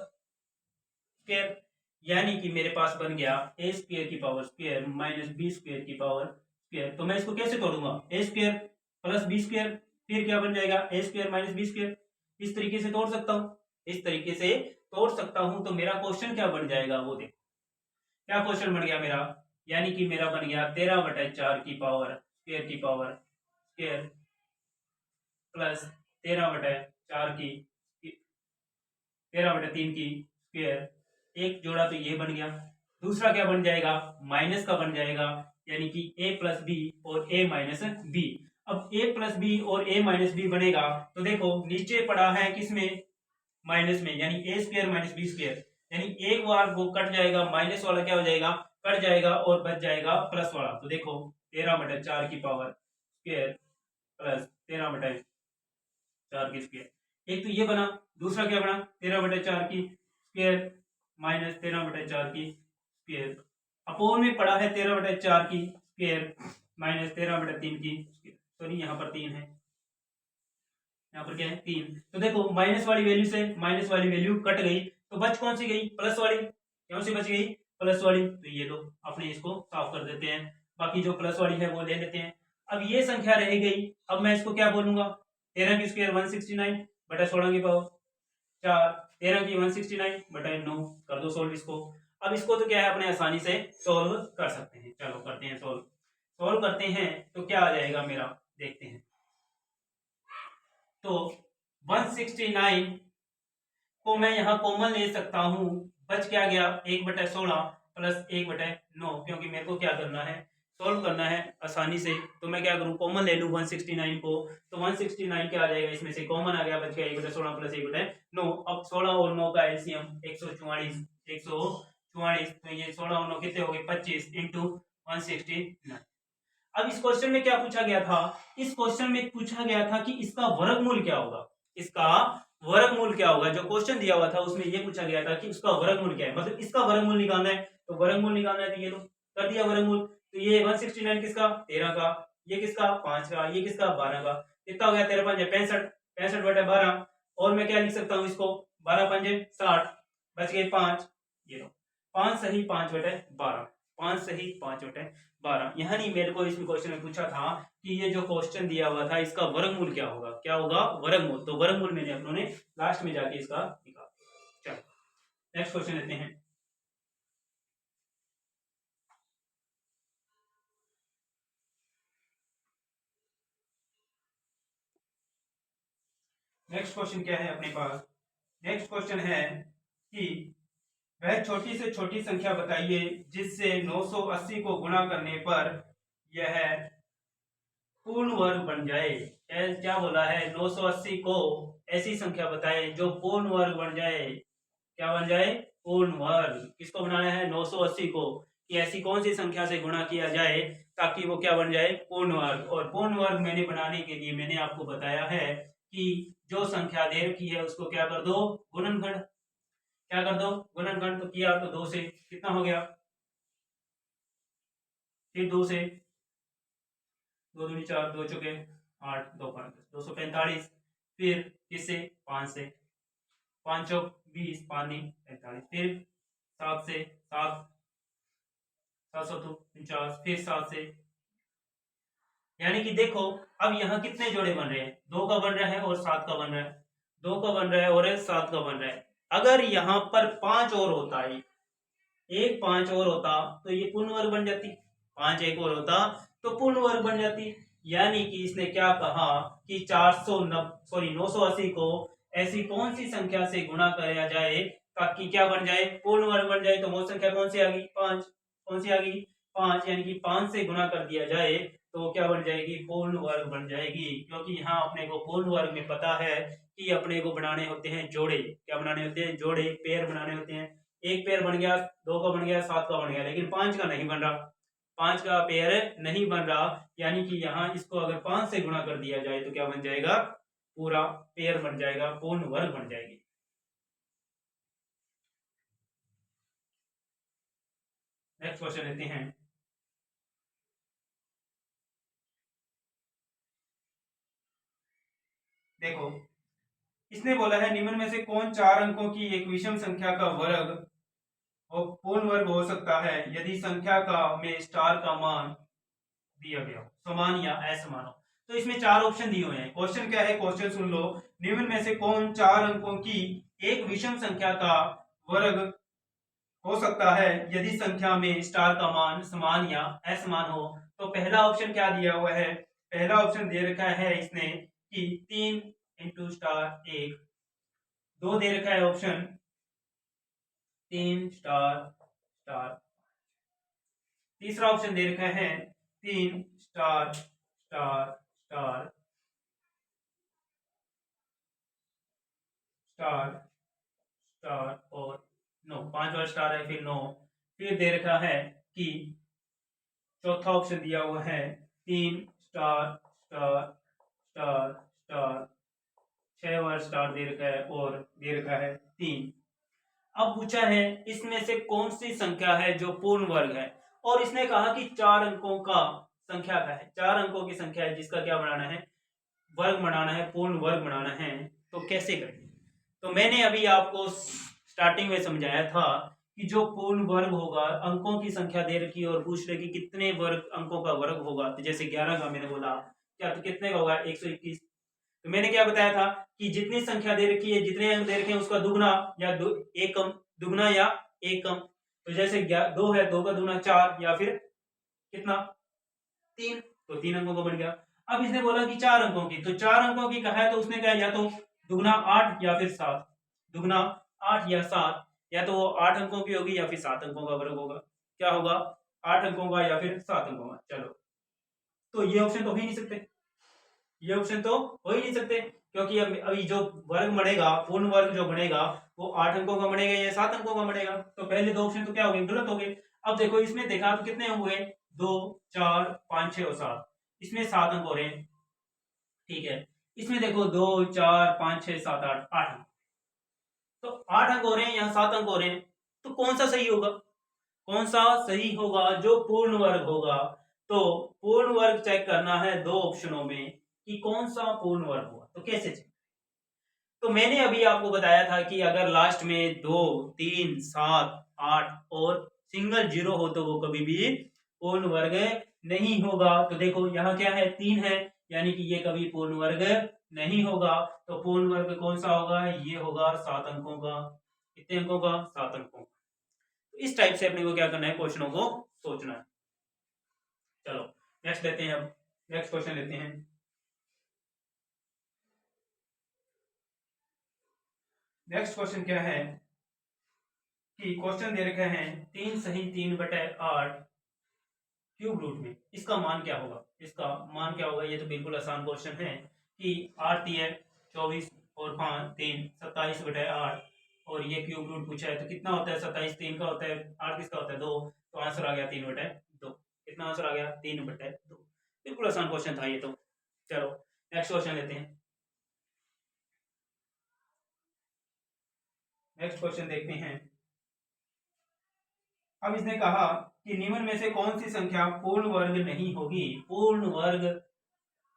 स्क्वायर, यानी कि मेरे पास बन गया ए स्क्वायर की power square minus B square की पावर स्क्वायर। तो मैं इसको कैसे तोड़ूंगा, ए स्क्वायर प्लस बी स्क्वायर, फिर क्या बन जाएगा ए स्क्वायर माइनस बी स्क्वायर, इस तरीके से तोड़ सकता हूं, इस तरीके से तोड़ सकता हूं। तो मेरा क्वेश्चन क्या बन जाएगा वो देखो, क्या क्वेश्चन बन गया मेरा, यानी कि मेरा बन गया 13/4 की पावर स्क्वायर की पावर स्क्वायर प्लस 13/4 की 13/3 की स्क्वायर, एक जोड़ा तो ये बन गया, दूसरा क्या बन जाएगा माइनस का बन जाएगा, यानी कि a प्लस बी और a माइनस बी। अब a प्लस बी और a माइनस बी बनेगा तो देखो नीचे पड़ा है किसमें, माइनस में, यानी ए स्क्वायर माइनस बी स्क्वायर, यानी एक बार वो कट जाएगा, माइनस वाला क्या हो जाएगा कट जाएगा और बच जाएगा प्लस वाला। तो देखो 13/4 की पावर स्क्वायर प्लस 13/4 की स्क्वायर, एक तो ये बना, दूसरा क्या बना 13/4 की स्क्वायर माइनस 13/4 की स्क्वायर, अपोन में पड़ा है 13/4 की स्क्वायर माइनस 13/3 की स्क्वायर, सॉरी यहाँ पर 3 है, यहाँ पर क्या है 3। तो देखो माइनस वाली वैल्यू से माइनस वाली वैल्यू कट गई, तो बच कौन सी गई प्लस वाली, कौन सी बच गई प्लस वाली। तो ये लो अपने इसको साफ कर देते हैं, बाकी जो प्लस वाली है वो ले लेते हैं। अब ये संख्या रह गई, अब मैं इसको क्या बोलूंगा, 13 की स्क्वायर 169 बटा 16 की पावर 4, 13 की 169 बटा 9, कर दो सोल्व इसको। अब इसको तो क्या है अपने आसानी से सोल्व कर सकते हैं, चलो करते हैं सोल्व। सोल्व करते हैं तो क्या आ जाएगा मेरा, देखते हैं। तो 169 को मैं यहाँ कॉमन ले सकता हूँ, बच क्या गया 1/16 प्लस 1/9, क्योंकि मेरे को क्या करना है सोल्व करना है आसानी से। तो मैं क्या करूँ कॉमन ले लूँ 169 को, तो 169 क्या आ जाएगा इसमें से कॉमन आ गया, बच गया 1/16 प्लस 1/9। अब 16 और 9 का एलसीएम 144, 144, तो ये 16 और 9 कितने हो गए 25 इंटू 169। अब इस क्वेश्चन में क्या पूछा गया था, इस क्वेश्चन में पूछा गया था कि इसका वर्गमूल क्या होगा, इसका वर्गमूल क्या होगा। जो क्वेश्चन दिया हुआ था उसमें ये पूछा गया था कि उसका वर्गमूल क्या है, मतलब इसका वर्गमूल निकालना है। तो वर्गमूल निकालना है तो ये लो कर दिया वर्गमूल। तो ये 169 किसका 13 का, ये किसका 5 का, ये किसका 12 का, कितना हो गया 13 5 65, 65/12। और मैं क्या लिख सकता हूँ इसको 12 5 60, बच गए 5, ये लो 5 सही 5/12, 5 सही 5/12। यहाँ नहीं मेरे को इसमें क्वेश्चन में पूछा था कि ये जो क्वेश्चन दिया हुआ था इसका वर्गमूल क्या होगा, क्या होगा वर्गमूल। तो वर्गमूल मैंने अपनों ने लास्ट में जाके इसका निकाला। चलो नेक्स्ट क्वेश्चन लेते हैं। नेक्स्ट क्वेश्चन क्या है अपने पास, नेक्स्ट क्वेश्चन है कि वह छोटी से छोटी संख्या बताइए जिससे 980 को गुणा करने पर यह पूर्ण वर्ग बन जाए। क्या बोला है, 980 को ऐसी संख्या बताए जो पूर्ण वर्ग बन जाए। क्या बन जाए, पूर्ण वर्ग। किसको बनाना है, 980 को, कि ऐसी कौन सी संख्या से गुणा किया जाए ताकि वो क्या बन जाए, पूर्ण वर्ग। और पूर्ण वर्ग मैंने बनाने के लिए मैंने आपको बताया है कि जो संख्या दे रखी है उसको क्या कर दो, गुणनखंड। क्या कर दो, गुणनखंड। तो किया तो 2 से कितना हो गया, फिर 2 से, 2 दूनी 4, 2 चौके 8, 2 5 245। फिर किससे, 5 से, 5 चौक 20, 5 नहीं 45। फिर 7 से, 7, 749। फिर 7 से, यानी कि देखो अब यहाँ कितने जोड़े बन रहे हैं, 2 का बन रहा है और 7 का बन रहा है, 2 का बन रहा है और 7 का बन रहा है। अगर यहाँ पर 5 और होता है, एक 5 और होता तो ये पूर्ण वर्ग बन जाती, 5 एक और होता तो पूर्ण वर्ग बन जाती। यानी कि इसने क्या कहा कि 980 को ऐसी कौन सी संख्या से गुणा किया जाए ताकि क्या बन जाए, पूर्ण वर्ग बन जाए। तो वो संख्या कौन सी आ गई, 5। कौन सी आ गई, 5। यानी कि 5 से गुणा कर दिया जाए तो क्या बन जाएगी, पूर्ण वर्ग बन जाएगी। क्योंकि यहाँ अपने को पूर्ण वर्ग में पता है कि अपने को बनाने होते हैं जोड़े। क्या बनाने होते हैं, जोड़े, पेयर बनाने होते हैं। एक पेयर बन गया, 2 का बन गया, 7 का बन गया, लेकिन 5 का नहीं बन रहा, 5 का पेयर नहीं बन रहा। यानी कि यहाँ इसको अगर 5 से गुणा कर दिया जाए तो क्या बन जाएगा, पूरा पेयर बन जाएगा, पूर्ण वर्ग बन जाएगी। नेक्स्ट क्वेश्चन लेते हैं। देखो इसने बोला है निम्न में से कौन 4 अंकों की एक विषम संख्या का वर्ग और पूर्ण वर्ग हो सकता है यदि संख्या का में स्टार का मान दिया गया हो, समान या असमान हो। तो इसमें 4 ऑप्शन दिए हुए हैं। क्वेश्चन क्या है, क्वेश्चन सुन लो। निम्न में से कौन 4 अंकों की एक विषम संख्या का वर्ग हो सकता है यदि संख्या में स्टार का मान समान या असमान हो। तो पहला ऑप्शन क्या दिया हुआ है, पहला ऑप्शन दे रखा है इसने कि 3 इंटू स्टार 1। 2 दे रखा है ऑप्शन 3 स्टार स्टार। तीसरा ऑप्शन दे रखा है 3 star star star star star और 9। 5 बार स्टार है, फिर 9। फिर दे रखा है कि चौथा ऑप्शन दिया हुआ है 3 स्टार स्टार स्टार स्टार। 6 बार स्टार दे रखा है और दे रखा है 3। अब पूछा है इसमें से कौन सी संख्या है जो पूर्ण वर्ग है। और इसने कहा कि 4 अंकों का संख्या का है, 4 अंकों की संख्या है जिसका क्या बनाना है, वर्ग बनाना है, पूर्ण वर्ग बनाना है। तो कैसे करेंगे। तो मैंने अभी आपको स्टार्टिंग में समझाया था कि जो पूर्ण वर्ग होगा, अंकों की संख्या दे रखी है और पूछ रहे कि कितने वर्ग अंकों का वर्ग होगा। तो जैसे 11 का मैंने बोला, क्या तो कितने का होगा, 121। तो मैंने क्या बताया था कि जितनी संख्या दे रखी है, जितने अंक दे रखे हैं उसका दुगना या एक कम, दुगना या एक कम। तो जैसे 2 है, 2 का दुगना 4 या फिर कितना, 3। तो 3 अंकों का बन गया। अब इसने बोला कि 4 अंकों की, तो 4 अंकों की कहा है तो उसने कहा या तो दुगना 8 या फिर 7, दुगना 8 या 7। या तो वो 8 अंकों की होगी या फिर 7 अंकों का वर्ग होगा। क्या होगा, 8 अंकों का या फिर 7 अंकों का। चलो, तो ये ऑप्शन तो हो ही नहीं सकते, ये ऑप्शन तो हो ही नहीं सकते, क्योंकि अब अभी जो वर्ग बनेगा, पूर्ण वर्ग जो बनेगा वो 8 अंकों का बनेगा या 7 अंकों का बनेगा। तो पहले 2 ऑप्शन तो क्या हो गए, गलत हो गए। अब देखो इसमें देखा तो कितने अंक हुए, 2 4 5 6 और 7। इसमें 7 अंक हो रहे हैं, ठीक है। इसमें देखो 2 4 5 6 7 8, 8 अंक। तो 8 अंक हो रहे हैं, यहाँ 7 अंक हो रहे हैं। तो कौन सा सही होगा, कौन सा सही होगा, जो पूर्ण वर्ग होगा। तो पूर्ण वर्ग चेक करना है 2 ऑप्शनों में कि कौन सा पूर्ण वर्ग हुआ। तो कैसे चेक, तो मैंने अभी आपको बताया था कि अगर लास्ट में 2 3 7 8 और सिंगल जीरो हो तो वो कभी भी पूर्ण वर्ग नहीं होगा। तो देखो यहाँ क्या है, 3 है, यानी कि ये कभी पूर्ण वर्ग नहीं होगा। तो पूर्ण वर्ग कौन सा होगा, ये होगा 7 अंकों का। कितने अंकों का, 7 अंकों का। तो इस टाइप से अपने को क्या करना है, क्वेश्चनों को सोचना है। चलो नेक्स्ट लेते हैं, अब नेक्स्ट क्वेश्चन लेते हैं। नेक्स्ट क्वेश्चन क्या है, कि क्वेश्चन दे रखे हैं 3 सही 3/8 क्यूब रूट में, इसका मान क्या होगा, इसका मान क्या होगा। ये तो बिल्कुल आसान क्वेश्चन है कि 8×3 = 24 और 5×3 = 27/8 और ये क्यूब रूट पूछा है तो कितना होता है, 27 3 का होता है, 8 किसका होता है 2, तो आंसर आ गया 3/2। कितना आंसर आ गया 3/2। बिल्कुल आसान क्वेश्चन था ये तो। चलो नेक्स्ट क्वेश्चन लेते हैं। नेक्स्ट क्वेश्चन देखते हैं। अब इसने कहा कि निम्न में से कौन सी संख्या पूर्ण वर्ग नहीं होगी, पूर्ण वर्ग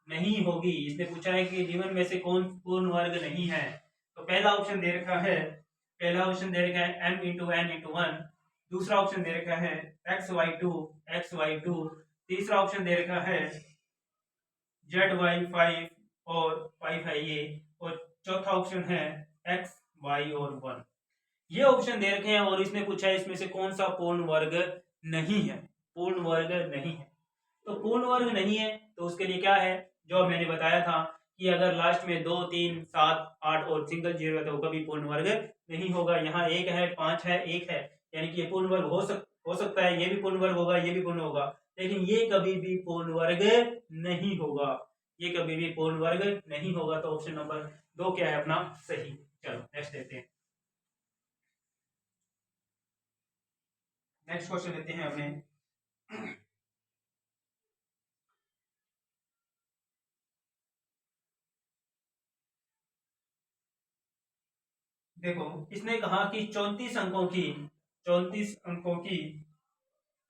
नहीं होगी। इसने पूछा है कि निम्न में से कौन पूर्ण वर्ग नहीं है। तो पहला ऑप्शन दे रखा है, पहला ऑप्शन दे रखा है m×n×1, दूसरा ऑप्शन दे रखा है xy2 तीसरा ऑप्शन दे रखा है zy5 और 5 है ये, और चौथा ऑप्शन है x y और 1। ये ऑप्शन दे रखे हैं और इसने पूछा है इसमें से कौन सा पूर्ण वर्ग नहीं है, पूर्ण वर्ग नहीं है। तो पूर्ण वर्ग नहीं है तो उसके लिए क्या है, जो मैंने बताया था कि अगर लास्ट में 2 3 7 8 और सिंगल जीरो है तो कभी पूर्ण वर्ग नहीं होगा। यहाँ 1 है 5 है 1 है, यानी कि ये पूर्ण वर्ग हो सकता है, ये भी पूर्ण वर्ग होगा, ये भी पूर्ण होगा, लेकिन ये कभी भी पूर्ण वर्ग नहीं होगा, ये कभी भी पूर्ण वर्ग नहीं होगा। तो ऑप्शन नंबर 2 क्या है अपना सही। चलो नेक्स्ट देखते हैं। नेक्स्ट क्वेश्चन लेते हैं अपने। देखो इसने कहा कि 34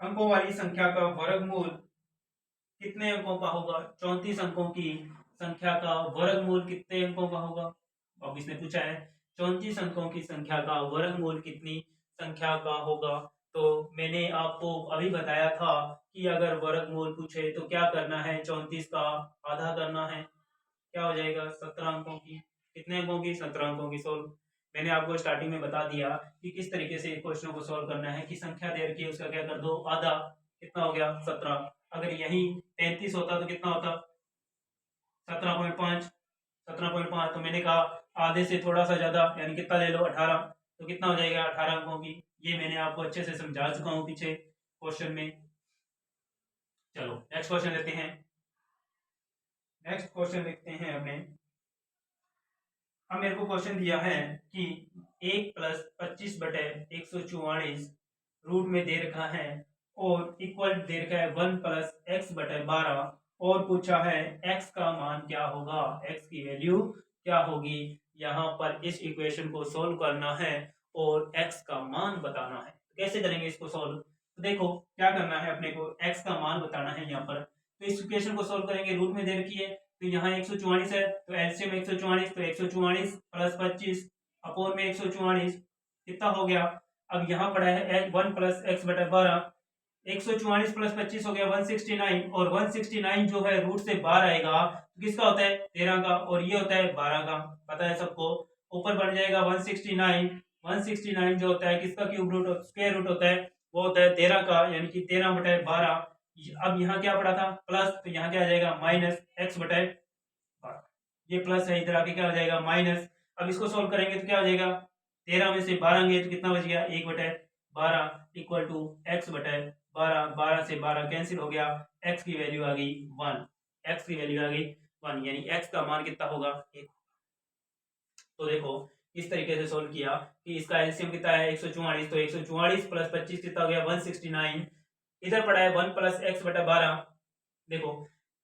अंकों वाली संख्या का वर्गमूल कितने अंकों का होगा। 34 अंकों की संख्या का वर्गमूल कितने अंकों का होगा। अब इसने पूछा है 34 अंकों की संख्या का वर्गमूल कितनी संख्या का होगा। तो मैंने आपको अभी बताया था कि अगर वर्गमूल पूछे तो क्या करना है, 34 का आधा करना है, क्या हो जाएगा 17 अंकों की। कितने अंकों की, 17 अंकों की। सोल्व मैंने आपको स्टार्टिंग में बता दिया कि किस तरीके से क्वेश्चन को सोल्व करना है, कि संख्या दे रखी है उसका क्या कर दो आधा, कितना हो गया 17। अगर यही 33 होता तो कितना होता 17.5, 17.5। तो मैंने कहा आधे से थोड़ा सा ज्यादा यानी कितना ले लो 18, तो कितना हो जाएगा 18 अंकों की। ये मैंने आपको अच्छे से समझा चुका हूँ पीछे क्वेश्चन में। चलो नेक्स्ट क्वेश्चन लेते हैं। नेक्स्ट क्वेश्चन देखते हैं अपने। अब मेरे को क्वेश्चन दिया है कि 1 + 25/144 रूट में दे रखा है और इक्वल दे रखा है 1 + x/12 और पूछा है x का मान क्या होगा, x की वैल्यू क्या होगी। यहाँ पर इस इक्वेशन को सोल्व करना है और x का मान बताना है। कैसे करेंगे इसको सोल्व, तो देखो क्या करना है अपने को, x का मान बताना है यहाँ पर। तो इस इक्वेशन को सोल्व करेंगे, रूट में दे रखी है तो यहाँ 144 है तो एलसीएम 144, तो 144 + 25 अपोन में 144 कितना हो गया। अब यहाँ पड़ा है 1 + x/12, 144 + 25 हो गया 169 और 169 जो है रूट से बाहर आएगा तो किसका होता है 13 का और ये होता है 12 का, पता है सबको। ऊपर बढ़ जाएगा 169, 169 जो होता है किसका क्यूब रूट स्क्वायर रूट होता है, वो होता है 13 का, यानी कि 13/12। अब यहाँ क्या पड़ा था प्लस, तो यहाँ क्या आ जाएगा -x/12, ये प्लस है इधर आके क्या हो जाएगा माइनस। अब इसको सोल्व करेंगे तो क्या हो जाएगा 13 में से 12 गए तो कितना बच गया 1/12 इक्वल टू x/12, 12 से 12 कैंसिल हो गया, x की वैल्यू आ गई 1, x की वैल्यू आ गई 1, यानी x का मान कितना होगा 1। तो देखो इस तरीके से सोल्व किया कि इसका एलसीएम कितना है 144, तो 144 + 25 कितना हो गया 169, इधर पड़ा है 1 + x/12। देखो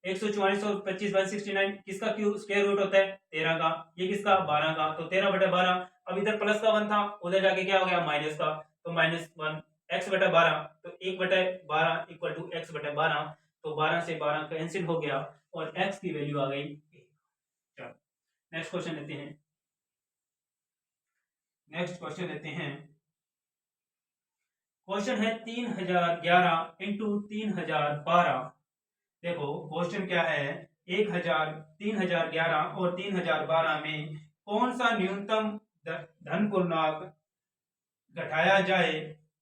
144 और 25 169 किसका क्यूब स्क्वायर रूट होता है 13 का, ये किसका 12 का, तो 13/12। अब इधर प्लस का 1 था उधर जाके क्या हो गया माइनस का, तो -1 x/12, तो 1/12 इक्वल टू x/12, तो 12 से 12 कैंसिल हो गया और x की वैल्यू आ गई 1। चलो नेक्स्ट क्वेश्चन लेते हैं। नेक्स्ट क्वेश्चन लेते हैं। क्वेश्चन है 3011 × 3012। देखो क्वेश्चन क्या है 3011 और 3012 में कौन सा न्यूनतम धन पूर्णांक घटाया जाए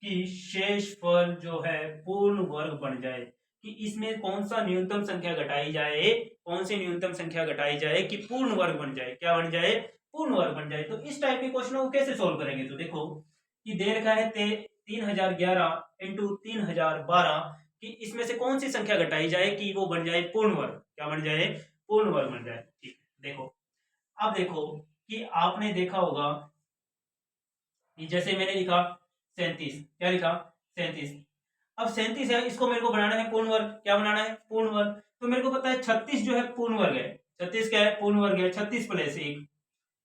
कि शेष फल जो है पूर्ण वर्ग बन जाए, कि इसमें कौन सा न्यूनतम संख्या घटाई जाए, कौन सी न्यूनतम संख्या घटाई जाए कि पूर्ण वर्ग बन जाए, क्या बन जाए पूर्ण वर्ग बन जाए। तो इस टाइप के क्वेश्चनों को कैसे सोल्व करेंगे, तो देखो कि दे रखा है 3011 इंटू 3012 कि इसमें से कौन सी संख्या घटाई जाए कि वो बन जाए पूर्ण वर्ग। क्या बन जाए? पूर्ण वर्ग बन जाए। ठीक, देखो अब देखो कि आपने देखा होगा कि जैसे मैंने लिखा 37, क्या लिखा? 37। अब 37 है, इसको मेरे को बनाना है पूर्ण वर्ग। क्या बनाना है? पूर्ण वर्ग। तो मेरे को पता है 36 जो है पूर्ण वर्ग है। 36 क्या है? पूर्ण वर्ग है। 36 प्लस 1,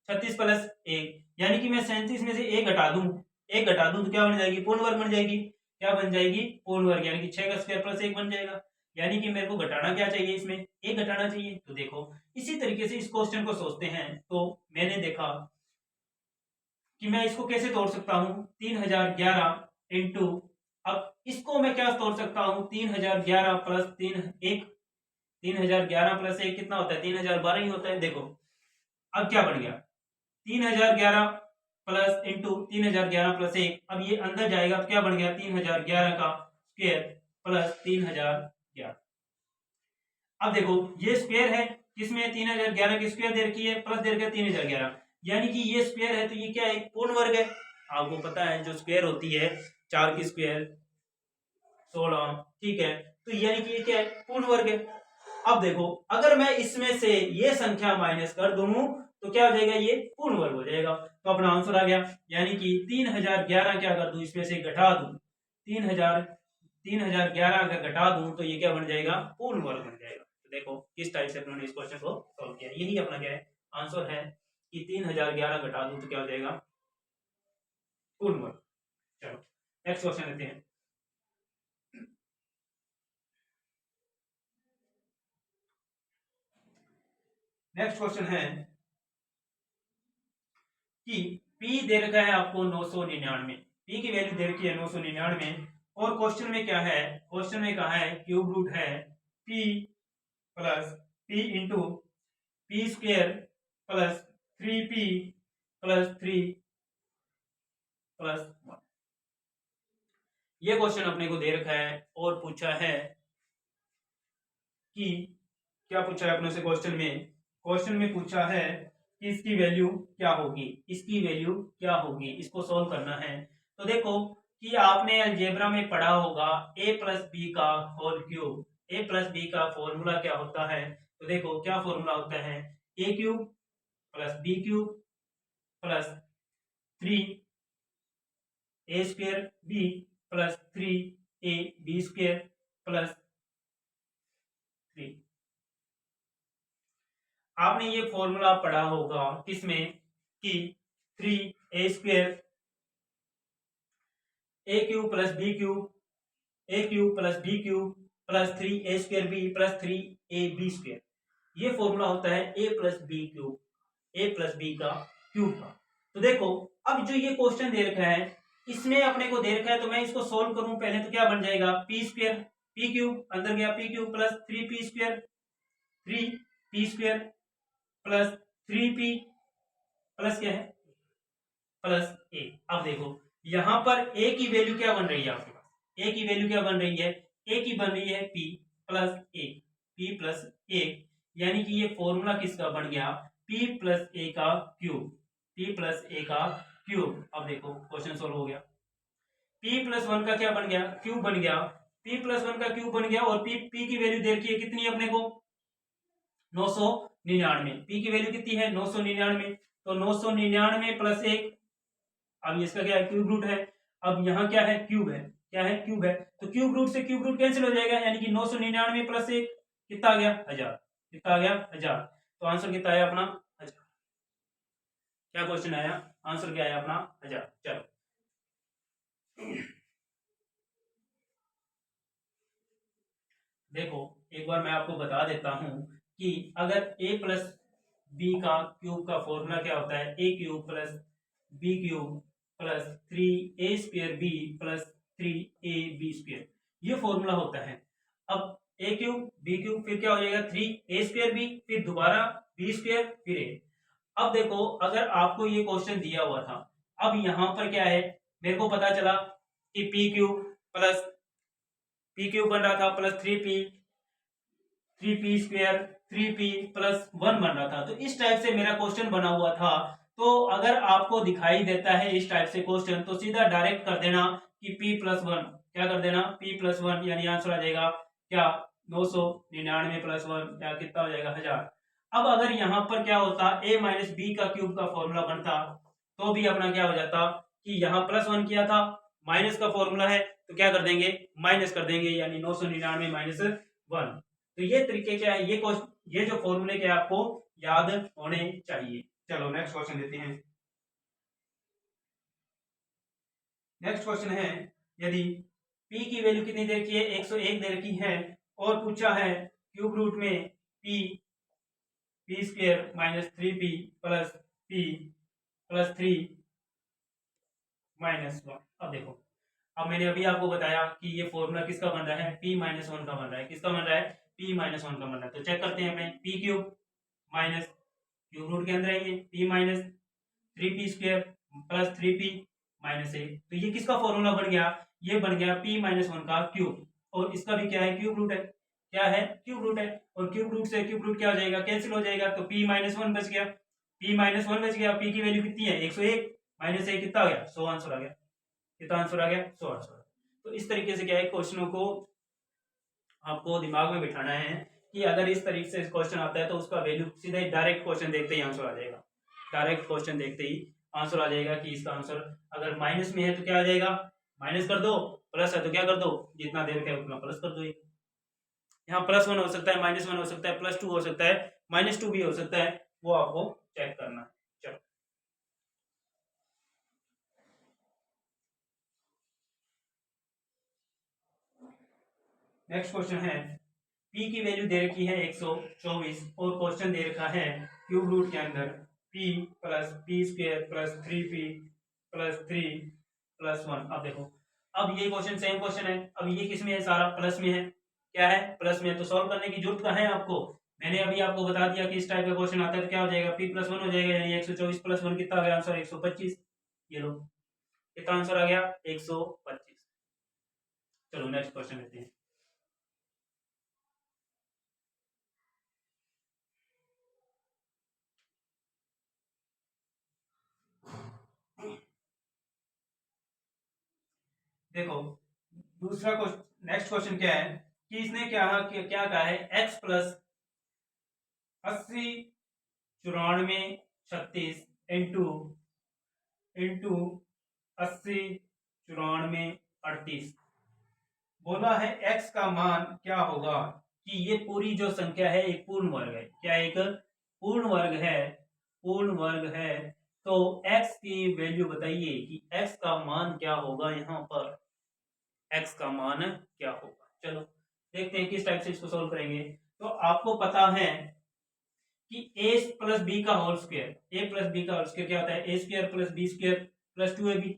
36 प्लस 1 यानी कि मैं 37 में से एक घटा दूं, एक घटा दूं तो क्या बन जाएगी? पूर्ण वर्ग बन जाएगी। क्या बन जाएगी? पूर्ण वर्ग, यानी कि 6 का स्क्वायर प्लस 1 बन जाएगा। यानी कि मेरे को घटाना क्या चाहिए? इसमें एक घटाना चाहिए। तो देखो इसी तरीके से इस क्वेश्चन को सोचते हैं। तो मैंने देखा कि मैं इसको कैसे तोड़ सकता हूं, 3011 इंटू, अब इसको मैं क्या तोड़ सकता हूं, 3011 प्लस 1, 3011 प्लस 1 कितना होता है? 3012 ही होता है। देखो अब क्या बन गया, 3011 प्लस इंटू 3011 प्लस 1, अब ये अंदर जाएगा तो क्या बन गया? 3011 का स्क्वायर प्लस 3011। अब देखो ये स्क्वायर है, किसमें? 3011 की स्क्वायर दे रखी है, प्लस दे रखा है 3011, यानी कि ये स्क्वायर है तो ये क्या है? पूर्ण वर्ग है। आपको पता है जो स्क्वायर होती है 4 की स्क्वायर 16, ठीक है, तो यानी कि ये क्या है? पूर्ण वर्ग है। अब देखो अगर मैं इसमें से ये संख्या माइनस कर दूं तो क्या हो जाएगा? ये पूर्ण वर्ग हो जाएगा। तो अपना आंसर आ गया, यानी कि 3011 क्या कर दूं? इसमें से घटा दूं, 3011 अगर घटा दूं तो ये क्या बन जाएगा? पूर्ण वर्ग बन जाएगा। तो देखो किस टाइप से अपने इस क्वेश्चन को सॉल्व किया। यही अपना क्या है? आंसर है कि 3011 घटा दूं तो क्या हो जाएगा? पूर्ण वर्ग। चलो नेक्स्ट क्वेश्चन लेते हैं। नेक्स्ट क्वेश्चन है कि P दे रखा है आपको 999, P की वैल्यू दे रखी है 999, और क्वेश्चन में क्या है? क्वेश्चन में कहा है क्यूब रूट है P plus P into P square plus 3P plus 3 plus 1। ये क्वेश्चन अपने को दे रखा है और पूछा है कि क्या पूछा है अपने से क्वेश्चन में? क्वेश्चन में पूछा है कि इसकी वैल्यू क्या होगी, इसकी वैल्यू क्या होगी, इसको सोल्व करना है। तो देखो कि आपने अलजेब्रा में पढ़ा होगा a प्लस बी का whole cube, a plus B का फॉर्मूला क्या होता है? तो देखो क्या फॉर्मूला होता है? a cube plus B cube plus 3 a square b plus 3 a b square plus 3। आपने ये फॉर्मूला पढ़ा होगा किसमें कि 3 a square a cube plus b cube, a cube plus b cube plus 3 a square b plus 3 a b square. ये formula होता है a plus B cube, a plus B का क्यूब का। तो देखो अब जो ये क्वेश्चन दे रखा है इसमें अपने को दे रखा है, तो मैं इसको सोल्व करूं पहले तो क्या बन जाएगा? p स्क्वायर, p क्यूब अंदर गया, p cube plus 3p square, 3p square plus 3p plus क्या है? प्लस ए। अब देखो यहां पर ए की वैल्यू क्या बन रही है आपके पास? ए की वैल्यू क्या बन रही है? ए की बन रही है पी प्लस ए, पी प्लस ए, यानी कि ये फॉर्मूला किसका बन गया? पी प्लस ए का क्यूब, पी प्लस ए का क्यूब। अब देखो क्वेश्चन सोल्व हो गया। पी प्लस 1 का क्या बन गया? क्यूब बन गया। पी प्लस 1 का क्यूब बन गया और पी की वैल्यू दे रखी है कितनी अपने को? 999। पी की वैल्यू कितनी है? 999। तो 999 प्लस 1, अब इसका क्या है? क्यूब रूट है। अब यहाँ क्या है? क्यूब है। क्या है? क्यूब है। तो क्यूब रूट से क्यूब रूट कैंसिल हो जाएगा, यानी कि 999 प्लस 1 कितना आ गया? 1000। कितना आ गया? 1000। तो आंसर कितना आया अपना? 1000। क्या क्वेश्चन आया? आंसर क्या आया अपना? 1000। चलो देखो एक बार मैं आपको बता देता हूं कि अगर a प्लस बी का क्यूब का फॉर्मूला क्या होता है? a cube plus B cube plus 3a square B plus 3ab square, ये फॉर्मूला होता है। अब a क्यूब बी क्यूब फिर क्या हो जाएगा? 3a स्क्वायर बी, फिर दोबारा b स्क्वायर फिर a। अब देखो अगर आपको ये क्वेश्चन दिया हुआ था, अब यहां पर क्या है? मेरे को पता चला कि p cube plus p cube बन रहा था plus 3p square 3p plus 1 बन रहा था। तो इस टाइप से मेरा क्वेश्चन बना हुआ था। तो अगर आपको दिखाई देता है इस टाइप से क्वेश्चन तो सीधा डायरेक्ट कर देना कि p+1, क्या कर देना p+1, यानी आंसर आ जाएगा क्या 999+1 या कितना हो जाएगा 1000। अब अगर यहाँ पर क्या होता a माइनस बी का क्यूब का फॉर्मूला बनता तो भी अपना क्या हो जाता कि यहाँ +1 किया था, माइनस का फॉर्मूला है तो क्या कर देंगे माइनस कर देंगे, यानी 999 माइनस 1। तो ये तरीके क्या है, ये जो फॉर्मूले के आपको याद होने चाहिए। चलो नेक्स्ट क्वेश्चन लेते हैं। नेक्स्ट क्वेश्चन है, यदि p की वैल्यू कितनी दे रखी है 101 दे रखी है और पूछा है क्यूब रूट में p square minus 3p plus p plus 3 minus 1। अब देखो, अब मैंने अभी आपको बताया कि ये फॉर्मूला किसका बन रहा है p-1 का बन रहा है। किसका बन रहा है p-1 का बन रहा है। तो चेक करते हैं अपने p cube minus cube root के अंदर है ये p minus 3p square plus 3p minus 1। तो ये किसका फॉर्मूला बन गया, ये बन गया p-1 का क्यूब, और इसका भी क्या है क्यूब रूट है, क्या है क्यूब रूट है, और क्यूब रूट से क्यूब रूट क्या हो जाएगा कैंसिल हो जाएगा, तो p-1 बच गया, p-1 बच गया। p की वैल्यू कितनी है 101, माइनस 1 कितना आ गया 100 आंसर आ गया। कितना आंसर आ गया 100 आंसर। तो इस तरीके से क्या है क्वेश्चनों को आपको दिमाग में बिठाना है कि अगर इस तरीके से क्वेश्चन आता है तो उसका वैल्यू सीधे डायरेक्ट क्वेश्चन देखते ही आंसर आ जाएगा। डायरेक्ट क्वेश्चन देखते ही आंसर आ जाएगा कि इसका आंसर अगर माइनस में है तो क्या आ जाएगा माइनस कर दो, प्लस है तो क्या कर दो जितना दे रखा है उतना प्लस कर दो। यहाँ +1 हो सकता है, -1 हो सकता है, +2 हो सकता है, -2 भी हो सकता है, वो आपको चेक करना है। चलो नेक्स्ट क्वेश्चन है, p की वैल्यू दे रखी है 124 और क्वेश्चन दे रखा है क्यूब रूट के अंदर p plus p square plus 3p plus 3 plus 1। अब देखो, अब ये क्वेश्चन सेम क्वेश्चन है, अब ये किस में है सारा प्लस में है, क्या है प्लस में है, तो सॉल्व करने की जरूरत कहाँ है आपको। मैंने अभी आपको बता दिया कि इस टाइप का क्वेश्चन आता है तो क्या हो जाएगा p+1 हो जाएगा, यानी 124 + 1 कितना आ गया आंसर 125। ये लो कितना आंसर आ गया 125। चलो नेक्स्ट क्वेश्चन लेते हैं। देखो दूसरा क्वेश्चन, नेक्स्ट क्वेश्चन क्या है कि इसने क्या कहा है x प्लस 80 94 36 इंटू 80 94 38। बोला है x का मान क्या होगा, कि ये पूरी जो संख्या है एक पूर्ण वर्ग है, क्या एक पूर्ण वर्ग है, पूर्ण वर्ग है। तो x की वैल्यू बताइए कि x का मान क्या होगा, यहाँ पर x का मान क्या होगा। चलो देखते हैं किस टाइप से इसको सोल्व करेंगे। तो आपको पता है कि a प्लस बी का whole square, a plus B का होल स्क्वायर क्या होता है a square plus B square plus 2ab,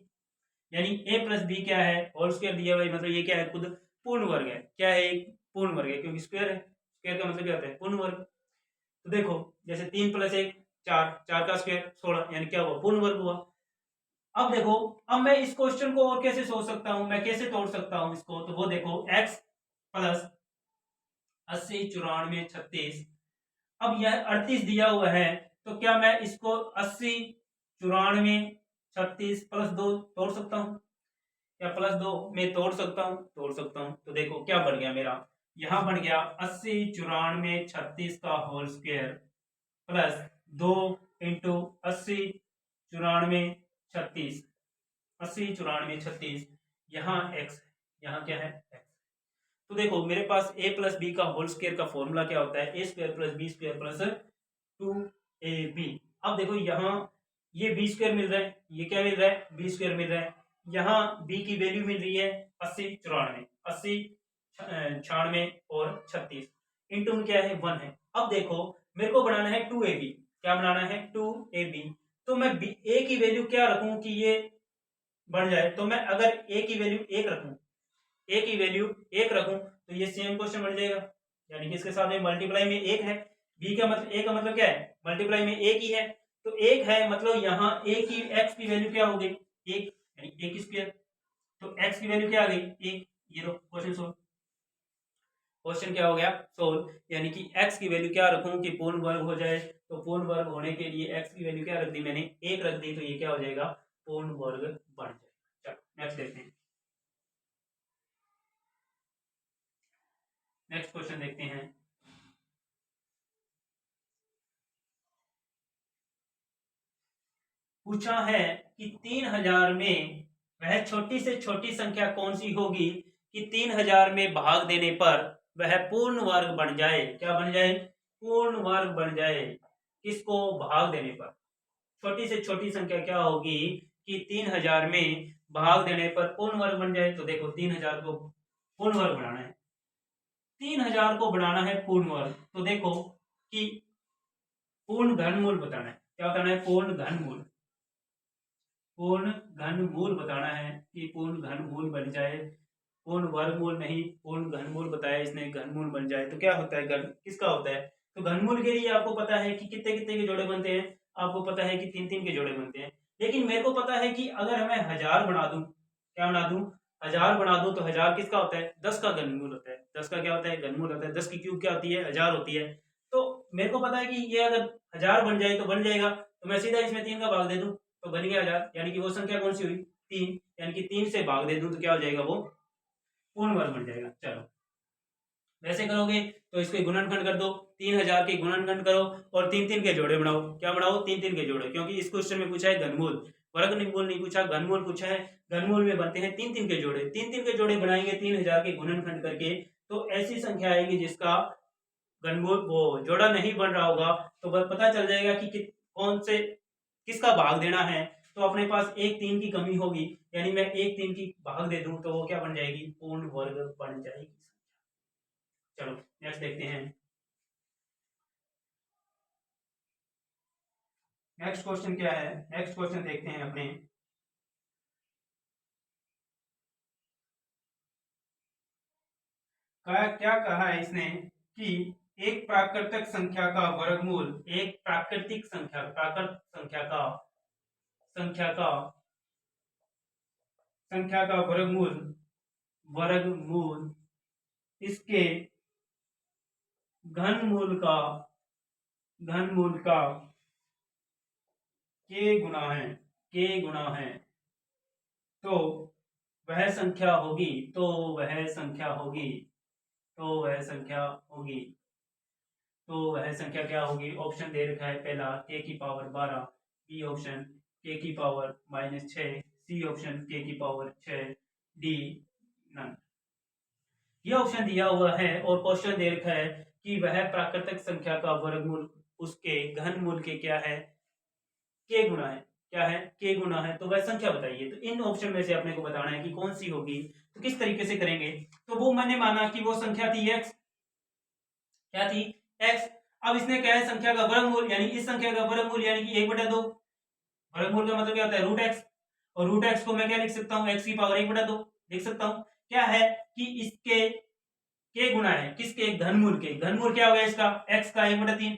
यानी a प्लस बी क्या है होल स्क्वायर दिया हुआ है, मतलब ये क्या है खुद पूर्ण वर्ग है, क्या है एक पूर्ण वर्ग है, क्योंकि स्क्वायर है, स्क्वायर का मतलब क्या होता है पूर्ण वर्ग। तो देखो जैसे 3 + 1 4, 4 का स्क्वायर 16, यानी क्या हुआ पूर्ण वर्ग हुआ। अब देखो, अब मैं इस क्वेश्चन को और कैसे सोच सकता हूं, मैं कैसे तोड़ सकता हूं इसको, तो वो देखो x प्लस 80 94 36। अब यह 38 दिया हुआ है, तो क्या मैं इसको 80 94 36 प्लस 2 तोड़ सकता हूं, क्या +2 में तोड़ सकता हूं, तोड़ सकता हूं। तो देखो क्या बन गया मेरा, यहां बन गया 80 94 36 का होल स्क्वायर प्लस 2 इंटू 80 94 36, 80 94 36, यहाँ x है, यहाँ क्या है x। तो देखो मेरे पास a प्लस बी का होल स्क्वायर का फॉर्मूला क्या होता है a square plus B square plus 2ab। अब देखो यहाँ ये बी स्क्वायर मिल रहा है, ये क्या मिल रहा है बी स्क्वायर मिल रहा है, यहाँ b की वैल्यू मिल रही है 80 94, 80 96 और 36, इंटू में क्या है 1 है। अब देखो मेरे को बनाना है 2ab, क्या बनाना है 2ab। तो मैं a की वैल्यू क्या रखूं कि ये बढ़ जाए, तो मैं अगर a की वैल्यू 1 रखूं, a की वैल्यू 1 रखूं तो ये सेम क्वेश्चन बन जाएगा, यानी कि इसके साथ में मल्टीप्लाई में 1 है, b का मतलब a का मतलब क्या है मल्टीप्लाई में 1 ही है, तो 1 है मतलब यहाँ a की x की वैल्यू क्या हो गई 1, यानी 1 स्क्वायर, तो x की वैल्यू क्या आ गई 1। ये लो क्वेश्चन सोल्व। क्वेश्चन क्या हो गया, सोल्व। यानी कि x की वैल्यू क्या रखूं कि पूर्ण वर्ग हो जाए, तो पूर्ण वर्ग होने के लिए x की वैल्यू क्या रख दी मैंने, 1 रख दी, तो ये क्या हो जाएगा, पूर्ण वर्ग बन जाएगा। चलो नेक्स्ट देखते हैं, नेक्स्ट क्वेश्चन देखते हैं। पूछा है कि 3000 में वह छोटी से छोटी संख्या कौन सी होगी कि 3000 में भाग देने पर वह पूर्ण वर्ग बन जाए। क्या बन जाए, पूर्ण वर्ग बन जाए। किसको, भाग देने पर। छोटी से छोटी संख्या क्या होगी कि 3000 में भाग देने पर पूर्ण वर्ग बन जाए। तो देखो 3000 को पूर्ण वर्ग बनाना है, 3000 को बनाना है पूर्ण वर्ग, तो देखो कि पूर्ण घनमूल बताना है। क्या बताना है, पूर्ण घनमूल। पूर्ण घनमूल बताना है कि पूर्ण घनमूल बन जाए, पूर्ण वर्गमूल नहीं, पूर्ण घनमूल बताया इसने, घनमूल बन जाए। तो क्या होता है, घन किसका होता है, तो घनमूल के लिए आपको पता है कि कितने कितने के जोड़े बनते हैं, आपको पता है कि 3 3 के जोड़े बनते हैं। लेकिन मेरे को पता है कि अगर मैं 1000 बना दूं, क्या बना दूं, 1000 बना दूं, तो 1000 किसका होता है, 10 का घनमूल होता है। 10 का क्या होता है, घनमूल होता है। 10 की क्यूब क्या होती है, 1000 होती है। तो मेरे को पता है कि ये अगर 1000 बन जाए तो बन जाएगा, तो मैं सीधा इसमें 3 का भाग दे दूं तो बन गया 1000। यानी कि वो संख्या कौन सी हुई, 3। यानी कि 3 से भाग दे दूं तो क्या हो जाएगा, वो पूर्ण वर्ग बन जाएगा। चलो वैसे करोगे तो इसके गुणनखंड कर दो, 3000 के गुणनखंड करो और 3 3 के जोड़े बनाओ। क्या बनाओ, 3 3 के जोड़े, क्योंकि इस क्वेश्चन में पूछा है घनमूल, वर्ग निम्नमूल नहीं पूछा, घनमूल पूछा है। घनमूल में बनते हैं 3 3 के जोड़े, 3 3 के जोड़े बनाएंगे 3000 के गुणनखंड करके, तो ऐसी संख्या आएगी जिसका घनमूल वो जोड़ा नहीं बन रहा होगा, तो वह पता चल जाएगा कि कौन से किसका भाग देना है। तो अपने पास 1 3 की कमी होगी, यानी मैं 1 3 की भाग दे दूं तो वो क्या बन जाएगी, पूर्ण वर्ग बन जाएगी। चलो नेक्स्ट देखते हैं, नेक्स्ट क्वेश्चन क्या है, नेक्स्ट क्वेश्चन देखते हैं अपने। क्या कहा है इसने कि एक प्राकृतिक संख्या का वर्गमूल, एक प्राकृतिक संख्या, प्राकृत संख्या का वर्गमूल, वर्गमूल इसके घनमूल का, घनमूल का के गुना है, के गुना है, तो वह संख्या होगी, तो वह संख्या होगी, तो वह संख्या होगी, तो वह संख्या क्या होगी। ऑप्शन दे रखा है, पहला के की पावर 12, बी ऑप्शन के की पावर -6, सी ऑप्शन के की पावर 6, डी नन। ये ऑप्शन दिया हुआ है और क्वेश्चन दे रखा है कि वह प्राकृतिक संख्या का वर्गमूल उसके घनमूल के क्या है, के गुना है। क्या है, के गुना है, तो वह संख्या बताइए। तो इन ऑप्शन में से अपने को बताना है कि कौन सी होगी। तो किस तरीके से करेंगे, तो वो मैंने माना कि वो संख्या थी x, क्या थी, x। अब इसने क्या है, संख्या का वर्गमूल, यानी इस संख्या का वर्गमूल यानी कि 1/2। वर्गमूल का मतलब क्या होता है, रूट एक्स। और रूट एक्स को मैं क्या लिख सकता हूँ, एक्स की पावर 1/2 लिख सकता हूँ। क्या है कि इसके के गुना है, किसके, घनमूल के। घनमूल क्या हो गया इसका, एक्स का 1/3।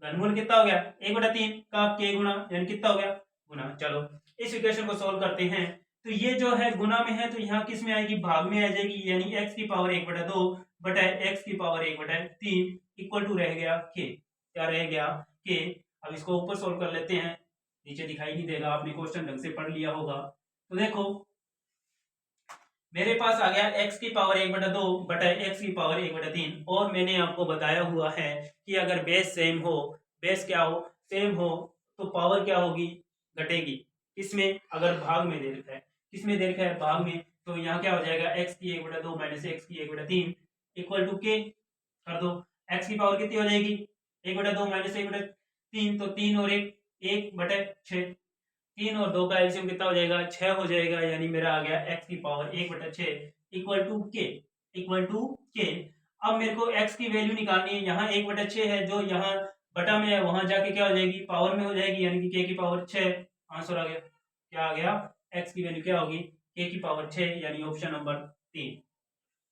घनमूल कितना हो गया, 1/3 का के गुना, यानी कितना हो गया, गुना। चलो इस इक्वेशन को सॉल्व करते हैं। तो ये जो है गुना में है, तो यहाँ किस में आएगी, भाग में आ जाएगी, यानी एक्स की पावर 1/2 बटा एक्स की पावर 1/3 इक्वल टू रह गया के। क्या रह गया, के। अब इसको ऊपर सॉल्व कर लेते हैं, नीचे दिखाई नहीं देगा, आपने क्वेश्चन ढंग से पढ़ लिया होगा। तो देखो मेरे पास आ गया x की पावर 1/2 बटा x की पावर 1/3, और मैंने आपको बताया हुआ है कि अगर बेस सेम हो, बेस क्या हो, सेम हो, तो पावर क्या होगी, घटेगी। किसमें, अगर भाग में दे रखा है, किसमें दे रखा है, भाग में। तो यहाँ क्या हो जाएगा, x की 1/2 माइनस एक्स की 1/3 इक्वल टू के। कर दो, x की पावर कितनी हो जाएगी, 1/2 माइनस 1/3, तो 3 और 1, 1/6। 3 और 2 का एलसीएम कितना हो जाएगा, 6 हो जाएगा। यानी मेरा आ गया x की पावर 1/6 इक्वल टू के, इक्वल टू के। अब मेरे को x की वैल्यू निकालनी है, यहाँ 1/6 है, जो यहाँ बटा में है वहां जाके क्या हो जाएगी, पावर में हो जाएगी, यानी कि k की पावर 6 आंसर आ गया। क्या आ गया, x की वैल्यू क्या होगी, k की पावर 6, यानी option number 3,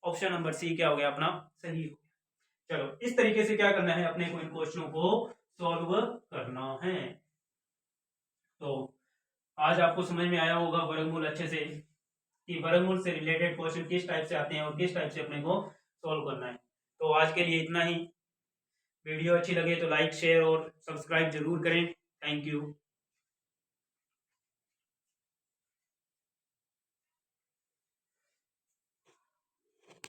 option number C क्या हो गया अपना, सही हो गया। चलो इस तरीके से क्या करना है, अपने को इन क्वेश्चनों को सॉल्व करना है। तो आज आपको समझ में आया होगा वर्गमूल अच्छे से, कि वर्गमूल से रिलेटेड क्वेश्चन किस टाइप से आते हैं और किस टाइप से अपने को सॉल्व करना है। आज के लिए इतना ही। वीडियो अच्छी लगे तो लाइक शेयर और सब्सक्राइब जरूर करें। Thank you.